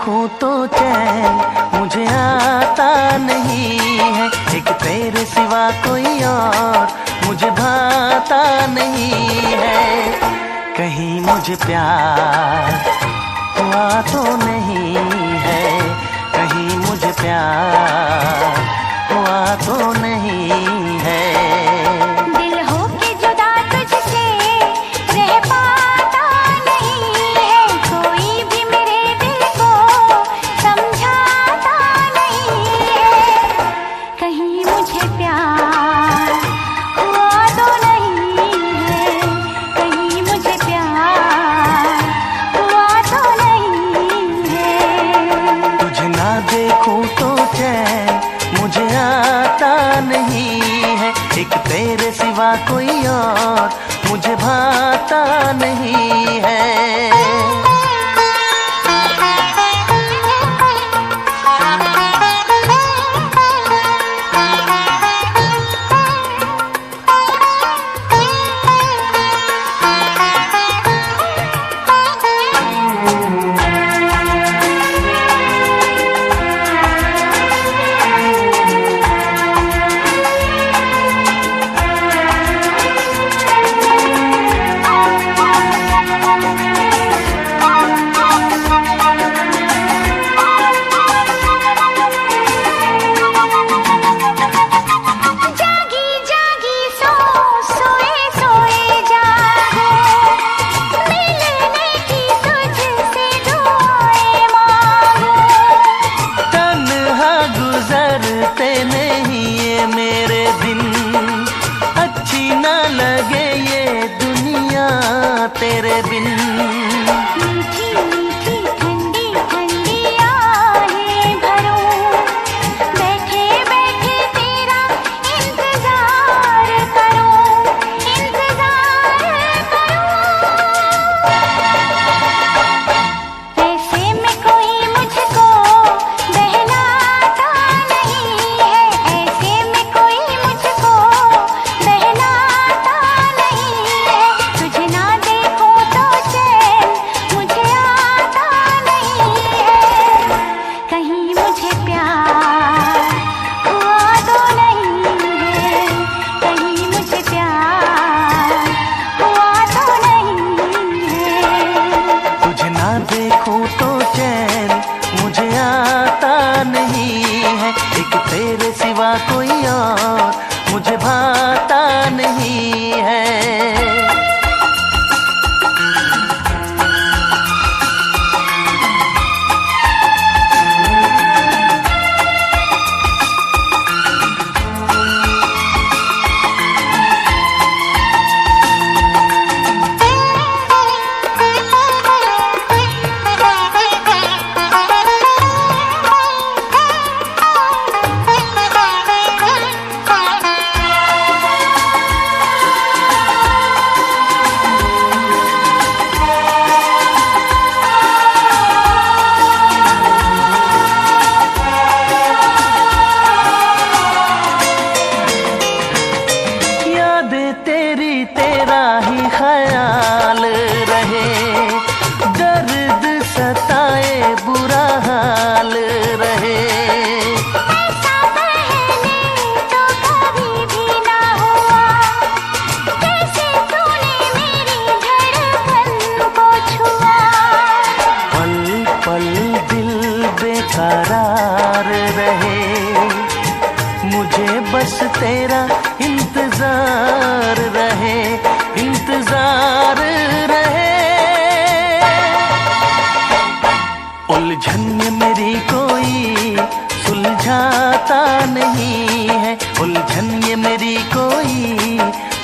देखूं तो चैन मुझे आता नहीं है, एक तेरे सिवा कोई और मुझे भाता नहीं है। कहीं मुझे प्यार हुआ तो नहीं है, कहीं मुझे प्यार हुआ तो नहीं है। दिल हो के जुदा तुझसे रह पाता नहीं है, कोई भी मेरे दिल को समझाता नहीं है। कहीं मुझे प्यार हुआ तो नहीं है, कहीं मुझे प्यार हुआ तो नहीं है। तुझे ना देखूं तो चैन मुझे आता नहीं है, एक तेरे सिवा कोई और मुझे भाता नहीं है। तेरे बिन मीठी मीठी ठंडी ठंडी आहें भरूं, बैठे बैठे तेरा इंतजार करूं, इंतजार करूं। ऐसे में कोई मुझको बहलाता नहीं है, ऐसे में कोई मुझको बहलाता नहीं है। तुझे ना देखो तो चैन मुझे आता नहीं है, कहीं मुझे प्यार हुआ तो नहीं है, कहीं मुझे प्यार हुआ तो नहीं है। तुझे ना देखूं तो चैन मुझे आता नहीं है, एक तेरे सिवा कोई और मुझे भाता नहीं है। तेरा ही ख्याल रहे, दर्द सताए बुरा हाल रहे। ऐसा पहले तो कभी भी ना हुआ, कैसे तूने मेरी धड़कन को छुआ। पल पल दिल बेकरार रहे, मुझे बस तेरा इंतजार रहे, इंतजार रहे। उलझन मेरी कोई सुलझाता नहीं है, उलझन ये मेरी कोई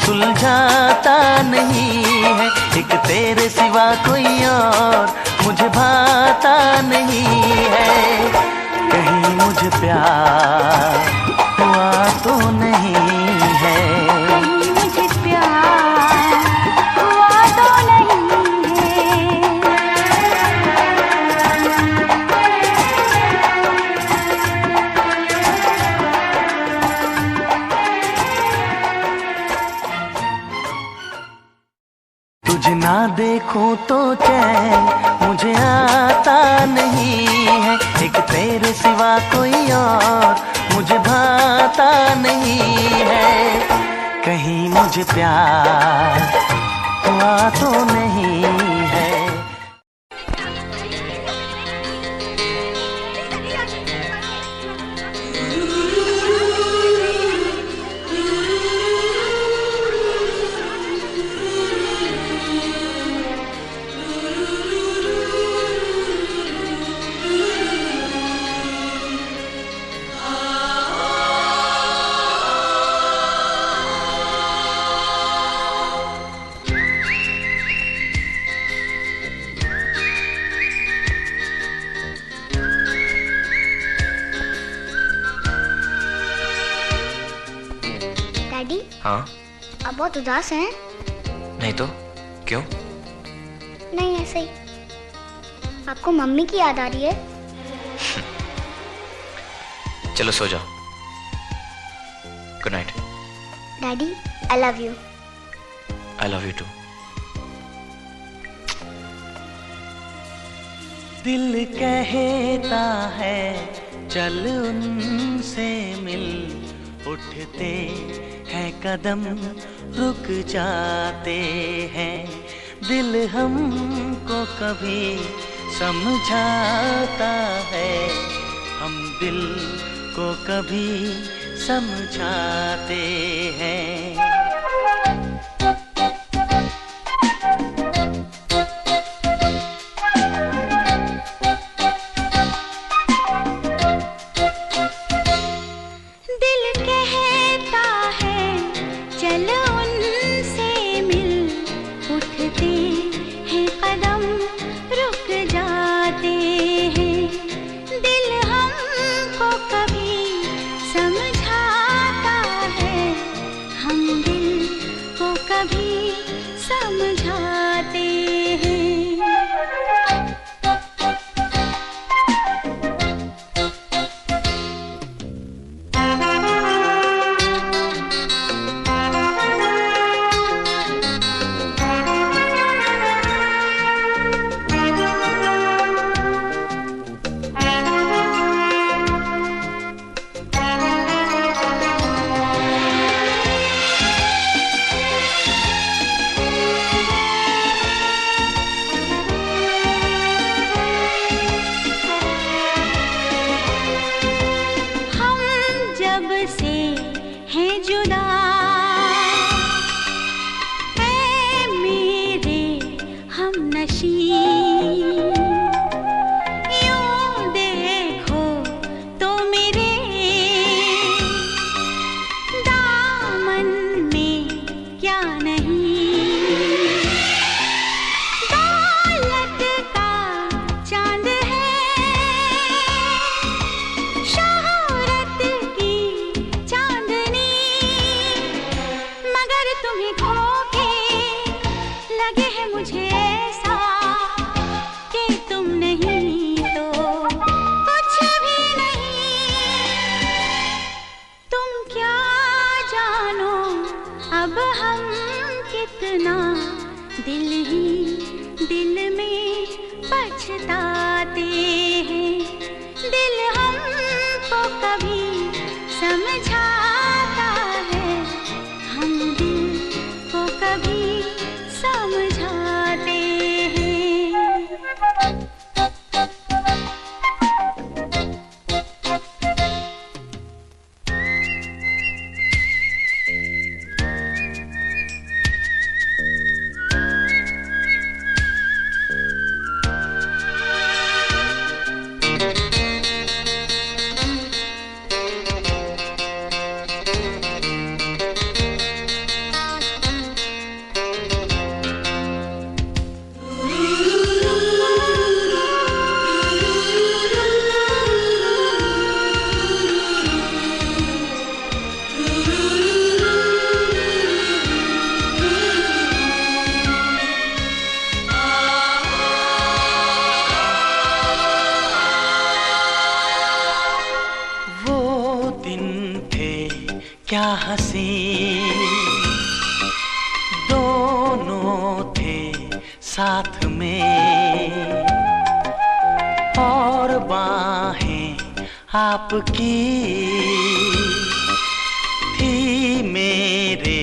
सुलझाता नहीं है, एक तेरे सिवा कोई और मुझे भाता नहीं है। कहीं मुझे प्यार हुआ तो नहीं है, कहीं मुझे प्यार हुआ तो नहीं है। तुझे ना देखूं तो चैन मुझे आता नहीं है, एक तेरे सिवा कोई और मुझे भाता नहीं है। कहीं मुझे प्यार हुआ तो नहीं है। डैडी, हाँ आप बहुत उदास हैं। नहीं तो क्यों? नहीं, ऐसे ही। आपको मम्मी की याद आ रही है? चलो सो जाओ। Good night. Daddy, I love you. I love you too. दिल कहता है चल उनसे मिल, उठते हैं कदम रुक जाते हैं। दिल हमको कभी समझाता है, हम दिल को कभी समझाते हैं। क्या हंसी दोनों थे साथ में, और बाहें आपकी थी मेरे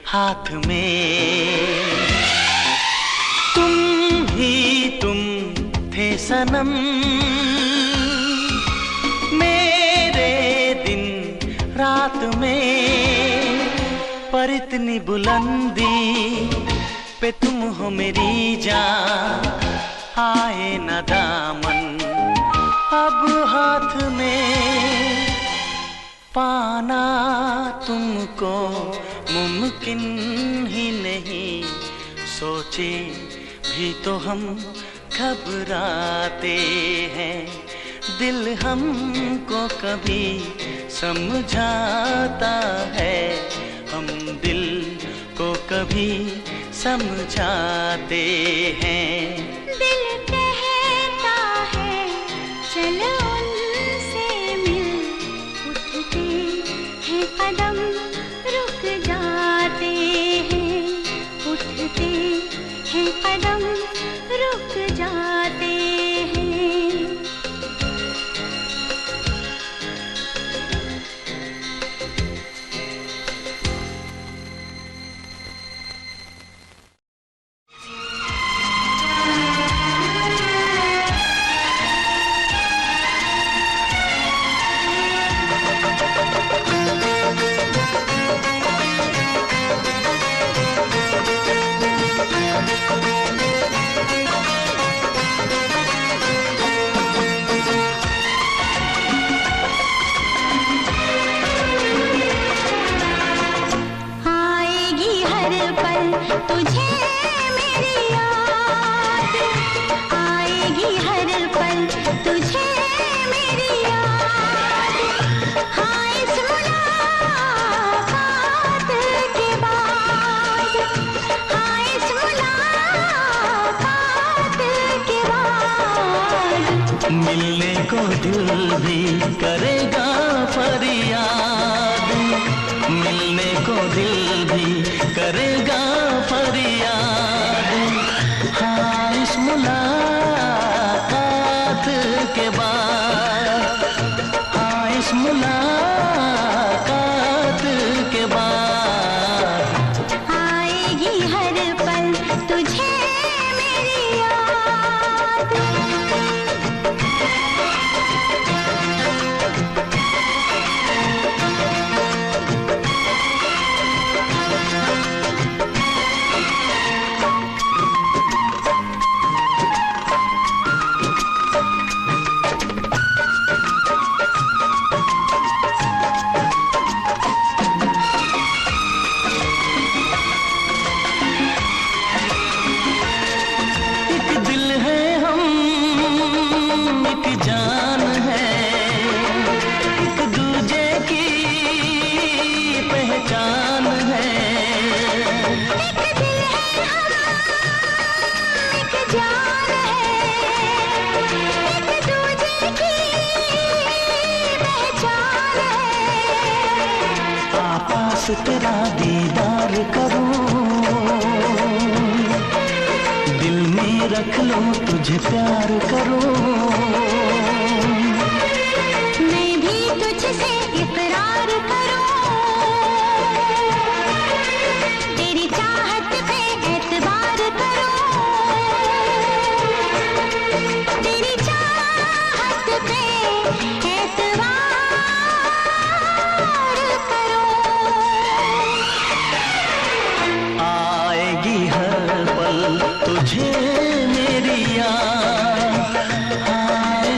हाथ में। तुम ही तुम थे सनम, मेरे दिन रात में, पर इतनी बुलंदी पे तुम हो मेरी जान, आए न दामन अब हाथ में, पाना तुमको मुमकिन ही नहीं, सोचे भी तो हम घबराते हैं, दिल हमको कभी समझाता है, हम दिल को कभी समझाते हैं। दिल कहता है चलो उनसे मिल, उठते हैं कदम रुक जाते हैं, उठते हैं कदम रुक जाते हैं। तुझे मेरी याद आएगी हर पल, तुझे मेरी याद, हाँ इस मुलाकात के बाद, हाँ इस मुलाकात के बाद, मिलने को दिल भी करेगा फरियाद, मिलने को दिल भी करेगा फरियाद, हाँ इस मुलाकात के बाद, हाँ इस मुलाकात के बाद, आएगी हर पल तुझे मेरी याद। तेरा दीदार करूं, दिल में रख लो तुझे प्यार करूं, मैं भी तुझसे इकरार करूं, तेरी चाहत पे एतबार करूं, तेरी चाहत पे एतबार करूं। आएगी हर पल तुझे मेरी याद, हाँ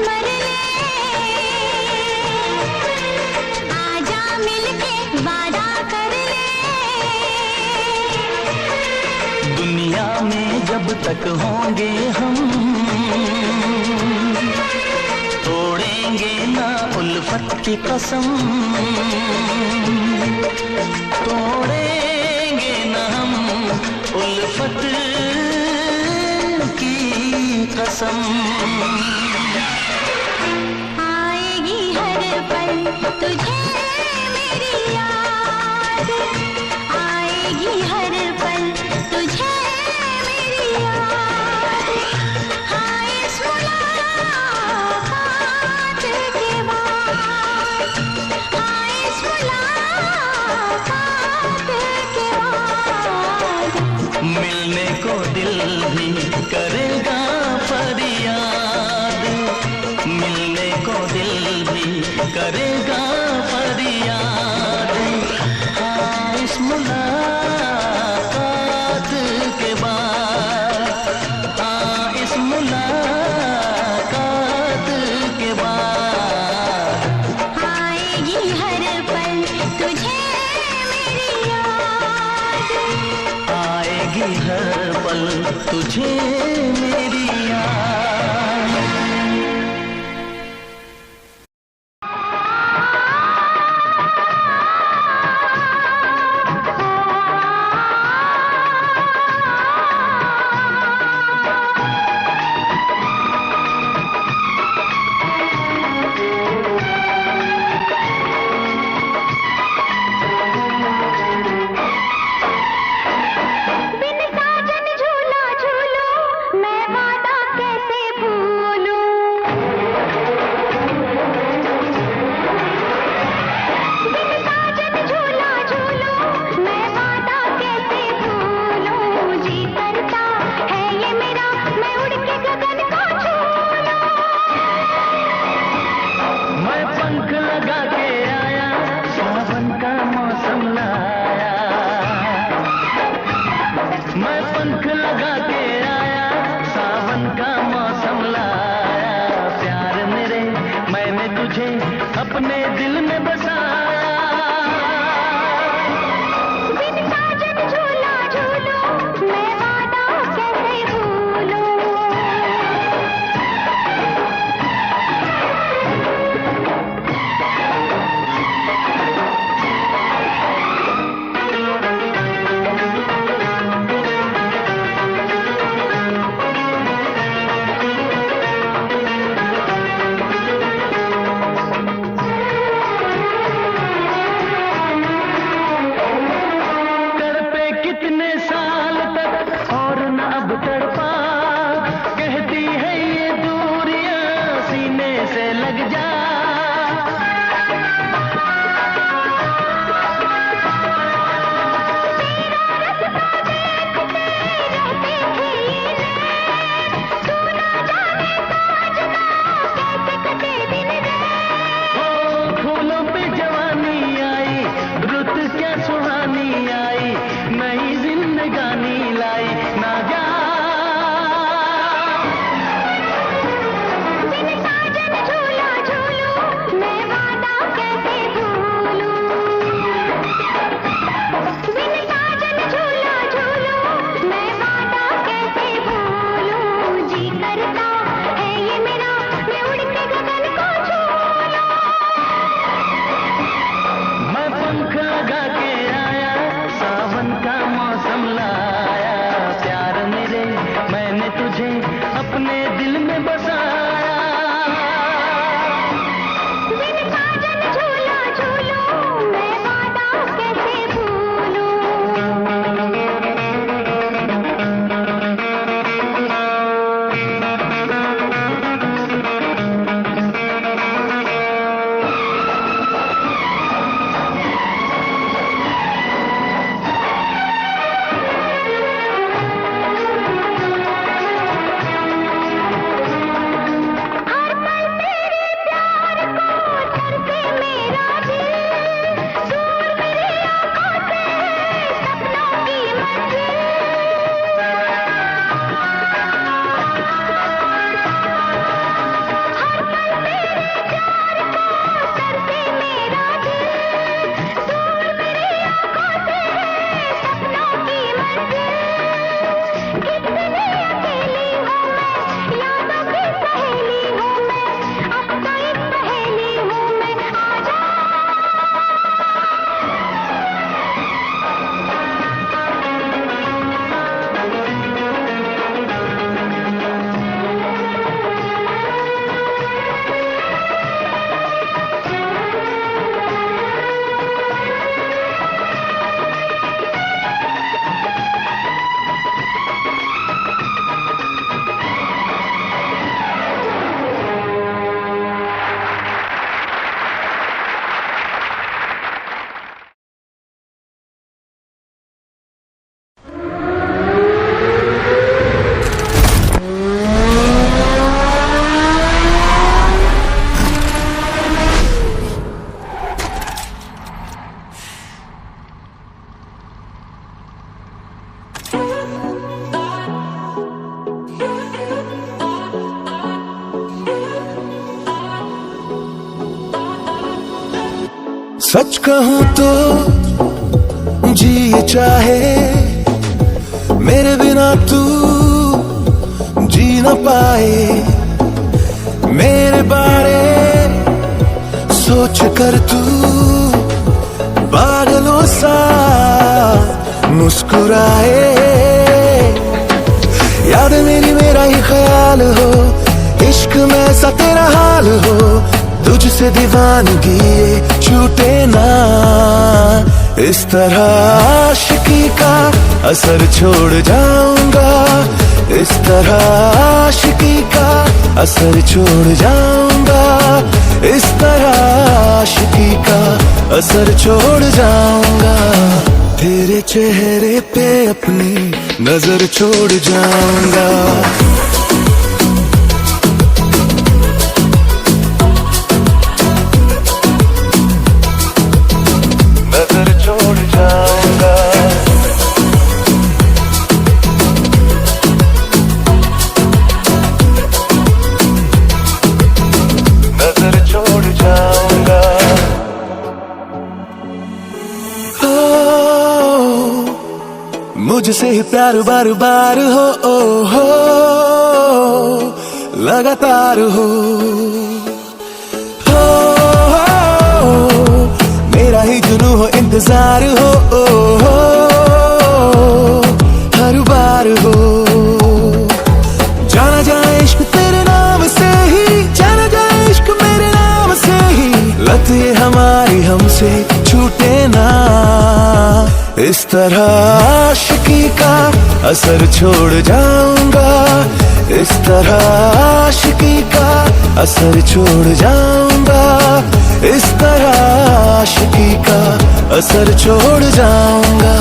मर ले, आजा मिलके वादा कर ले। दुनिया में जब तक होंगे हम, तोड़ेंगे ना उल्फत की कसम, तोड़ेंगे ना हम उल्फत की कसम। आएगी हर पल तुझे मेरी याद, आएगी हर पल तुझे मेरी याद। हाँ इस मुलाकात के बाद, हाँ इस मुलाकात के बाद, मिलने को दिल भी करेगा फरियाद, मिलने को दिल भी करेगा फरियाद। हाँ इस मुलाकात के बाद, हाँ इस मुलाकात के बाद, आएगी हर पल तुझे मेरी याद, आएगी हर पल तुझे मेरी याद। बिन साजन झूला झूलो मैं सच कहूं तो जी चाहे मेरे बिना तू जी न पाए। मेरे बारे सोच कर तू पागलों सा मुस्कुराए। याद मेरी मेरा ही ख्याल हो, इश्क में सा तेरा हाल हो, तुझसे दीवानगी ये छूटे ना। इस तरह आशिकी का असर छोड़ जाऊंगा, इस तरह आशिकी का असर छोड़ जाऊंगा, इस तरह आशिकी का असर छोड़ जाऊंगा। तेरे चेहरे पे अपनी नजर छोड़ जाऊंगा। नजर छोड़ जाऊंगा। नजर छोड़ जाऊंगा। मुझसे ही प्यार बार बार हो लगातार हो मेरा ही जुनू हो इंतजार हो हर बार हो। जाना जाए इश्क तेरे नाम से ही, जाना जाए इश्क मेरे नाम से ही, लत ये हमारी हमसे छूटे ना। इस तरह आशिकी का असर छोड़ जाऊंगा, इस तरह आशिकी का असर छोड़ जाऊंगा, इस तरह आशिकी का असर छोड़ जाऊंगा।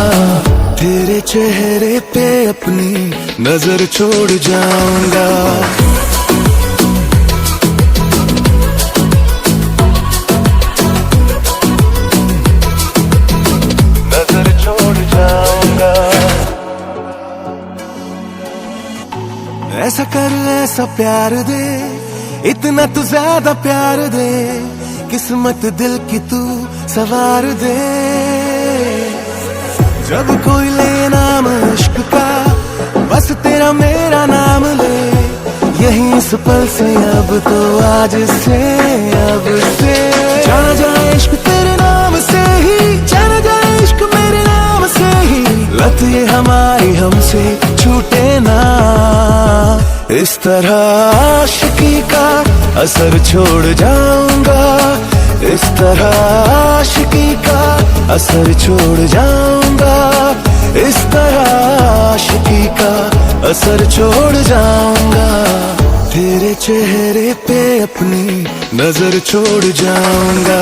तेरे चेहरे पे अपनी नजर छोड़ जाऊंगा। नजर छोड़ जाऊंगा। ऐसा कर ऐसा प्यार दे, इतना तू ज्यादा प्यार दे, किस्मत दिल की तू सवार दे। जब कोई ले नाम इश्क का, बस तेरा मेरा नाम ले, यही इस पल से अब तो आज से अब से। जाना जाए इश्क तेरे नाम से ही, जाना जाए इश्क मेरे नाम से ही, लत ये हमारी हमसे छूटे ना। इस तरह आशिकी का असर छोड़ जाऊंगा, इस तरह आशिकी का असर छोड़ जाऊंगा, इस तरह आशिकी का असर छोड़ जाऊंगा। तेरे चेहरे पे अपनी नजर छोड़ जाऊंगा।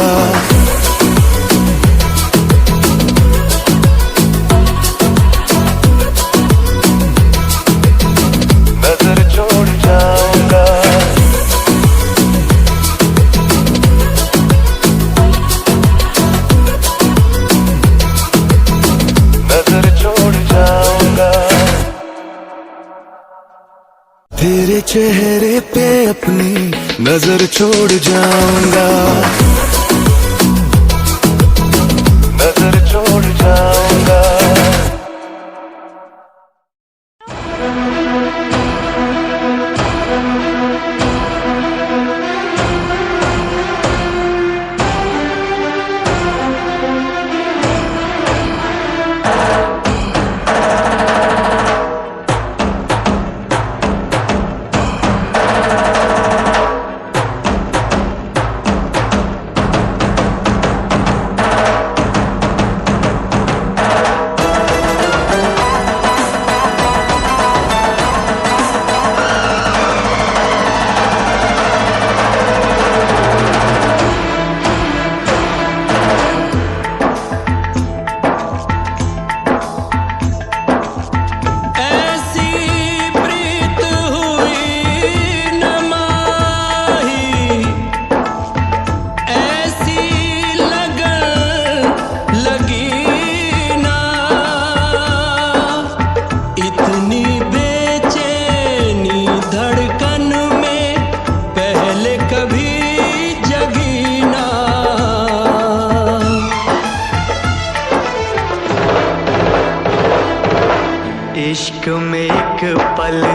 नजर छोड़ जाऊंगा। नजर छोड़ जाऊंगा। तेरे चेहरे पे अपनी नजर छोड़ जाऊंगा। नजर छोड़ जाऊंगा। पल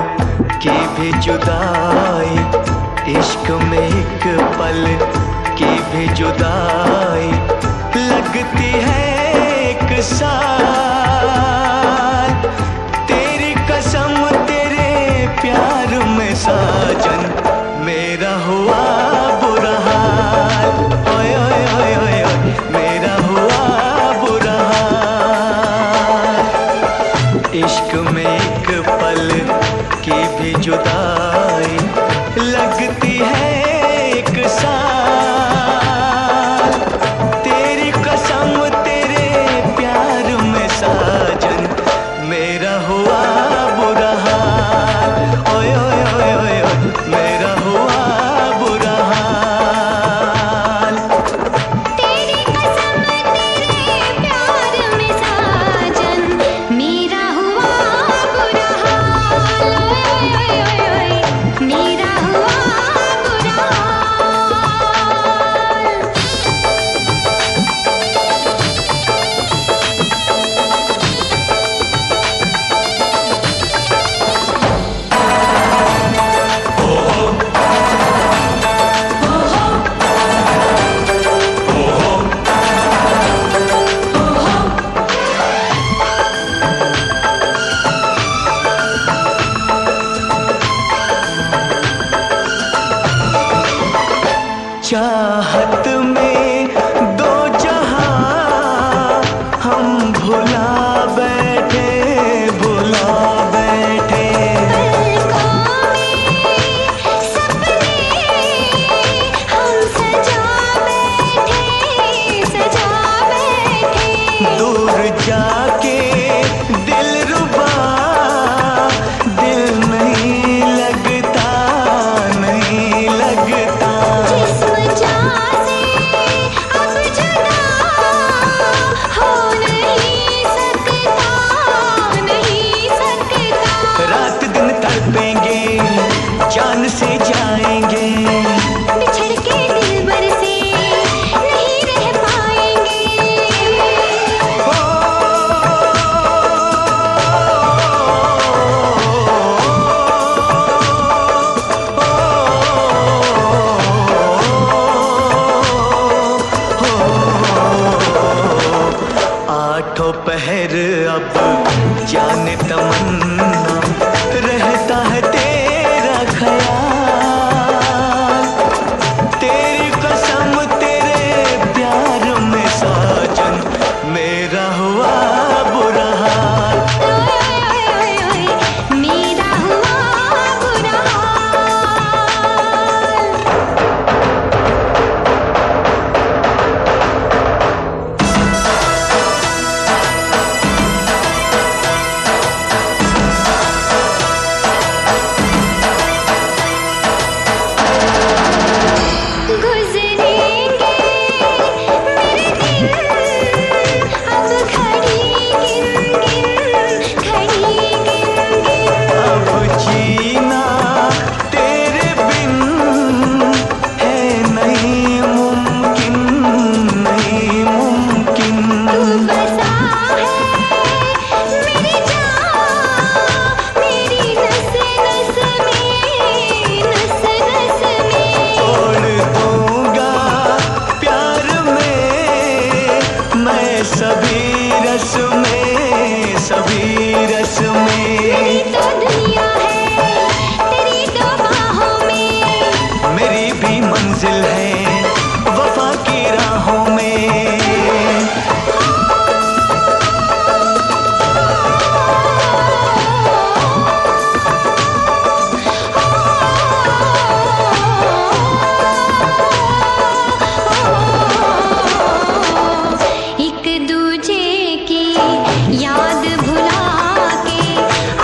की भी जुदाई, इश्क में एक पल की भी जुदाई लगती है एक साल। तेरी कसम तेरे प्यार में साजन मेरा हुआ बुरा हाल। ओए ओए ओए ओए ओए मेरा हुआ बुरा हाल। इश्क में एक पल की भी जुदाई लगती है एक साल। तेरी कसम तेरे प्यार में साजन मेरा हुआ बुरा हाल। ओए ओए ओए ओए ओए मेरा हुआ बुरा हाल। तेरी कसम तेरे प्यार में साजन मेरा हुआ बुरा हाल। ओए ओए ओए ओए मेरा हुआ बुरा हाल। चाहत में दो जहां हम भुला बैठे, भुला बैठे। हम सजा बैठे, सजा बैठे। दूर जाके दिल रुबा, दिल नहीं लगता, नहीं लगता। जिस वजह से अब जुदा हो नहीं सकता, नहीं सकता। रात दिन तड़पेंगे, जान से जाएंगे, बिछड़ के दिलबर से नहीं रह पाएंगे। आठों पहर अब जाने तमन्ना रहता है तेरा ख्याल। तेरी कसम तेरे प्यार में साजन मेरा हुआ बुरा हाल। ओए ओए ओए ओए मेरा हुआ बुरा हाल। गुज़रेंगे मेरे दिन अब घड़ी गिन गिन, घड़ी गिन गिन। अब जीना तेरे बिन है नहीं मुमकिन, नहीं मुमकिन। तू बसा है मेरी जान, मेरी नस नस में, नस नस में। तोड़ दूंगा प्यार में मैं सभी रस में, सभी रस में। मेरी तो दुनिया है तेरी दो बाहों में। मेरी भी मंजिल है वफा की राहों में। एक दूजे की याद भुला के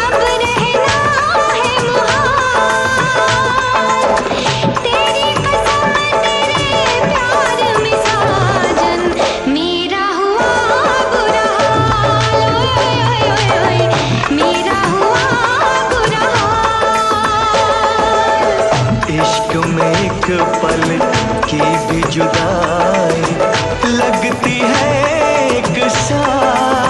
अब रहना है मुहाल। तेरी कसम तेरे प्यार में साजन मेरा हुआ बुरा हाल। ओए ओए ओए ओए मेरा हुआ बुरा हाल। इश्क में एक पल की भी जुदाई लगती है एक साल।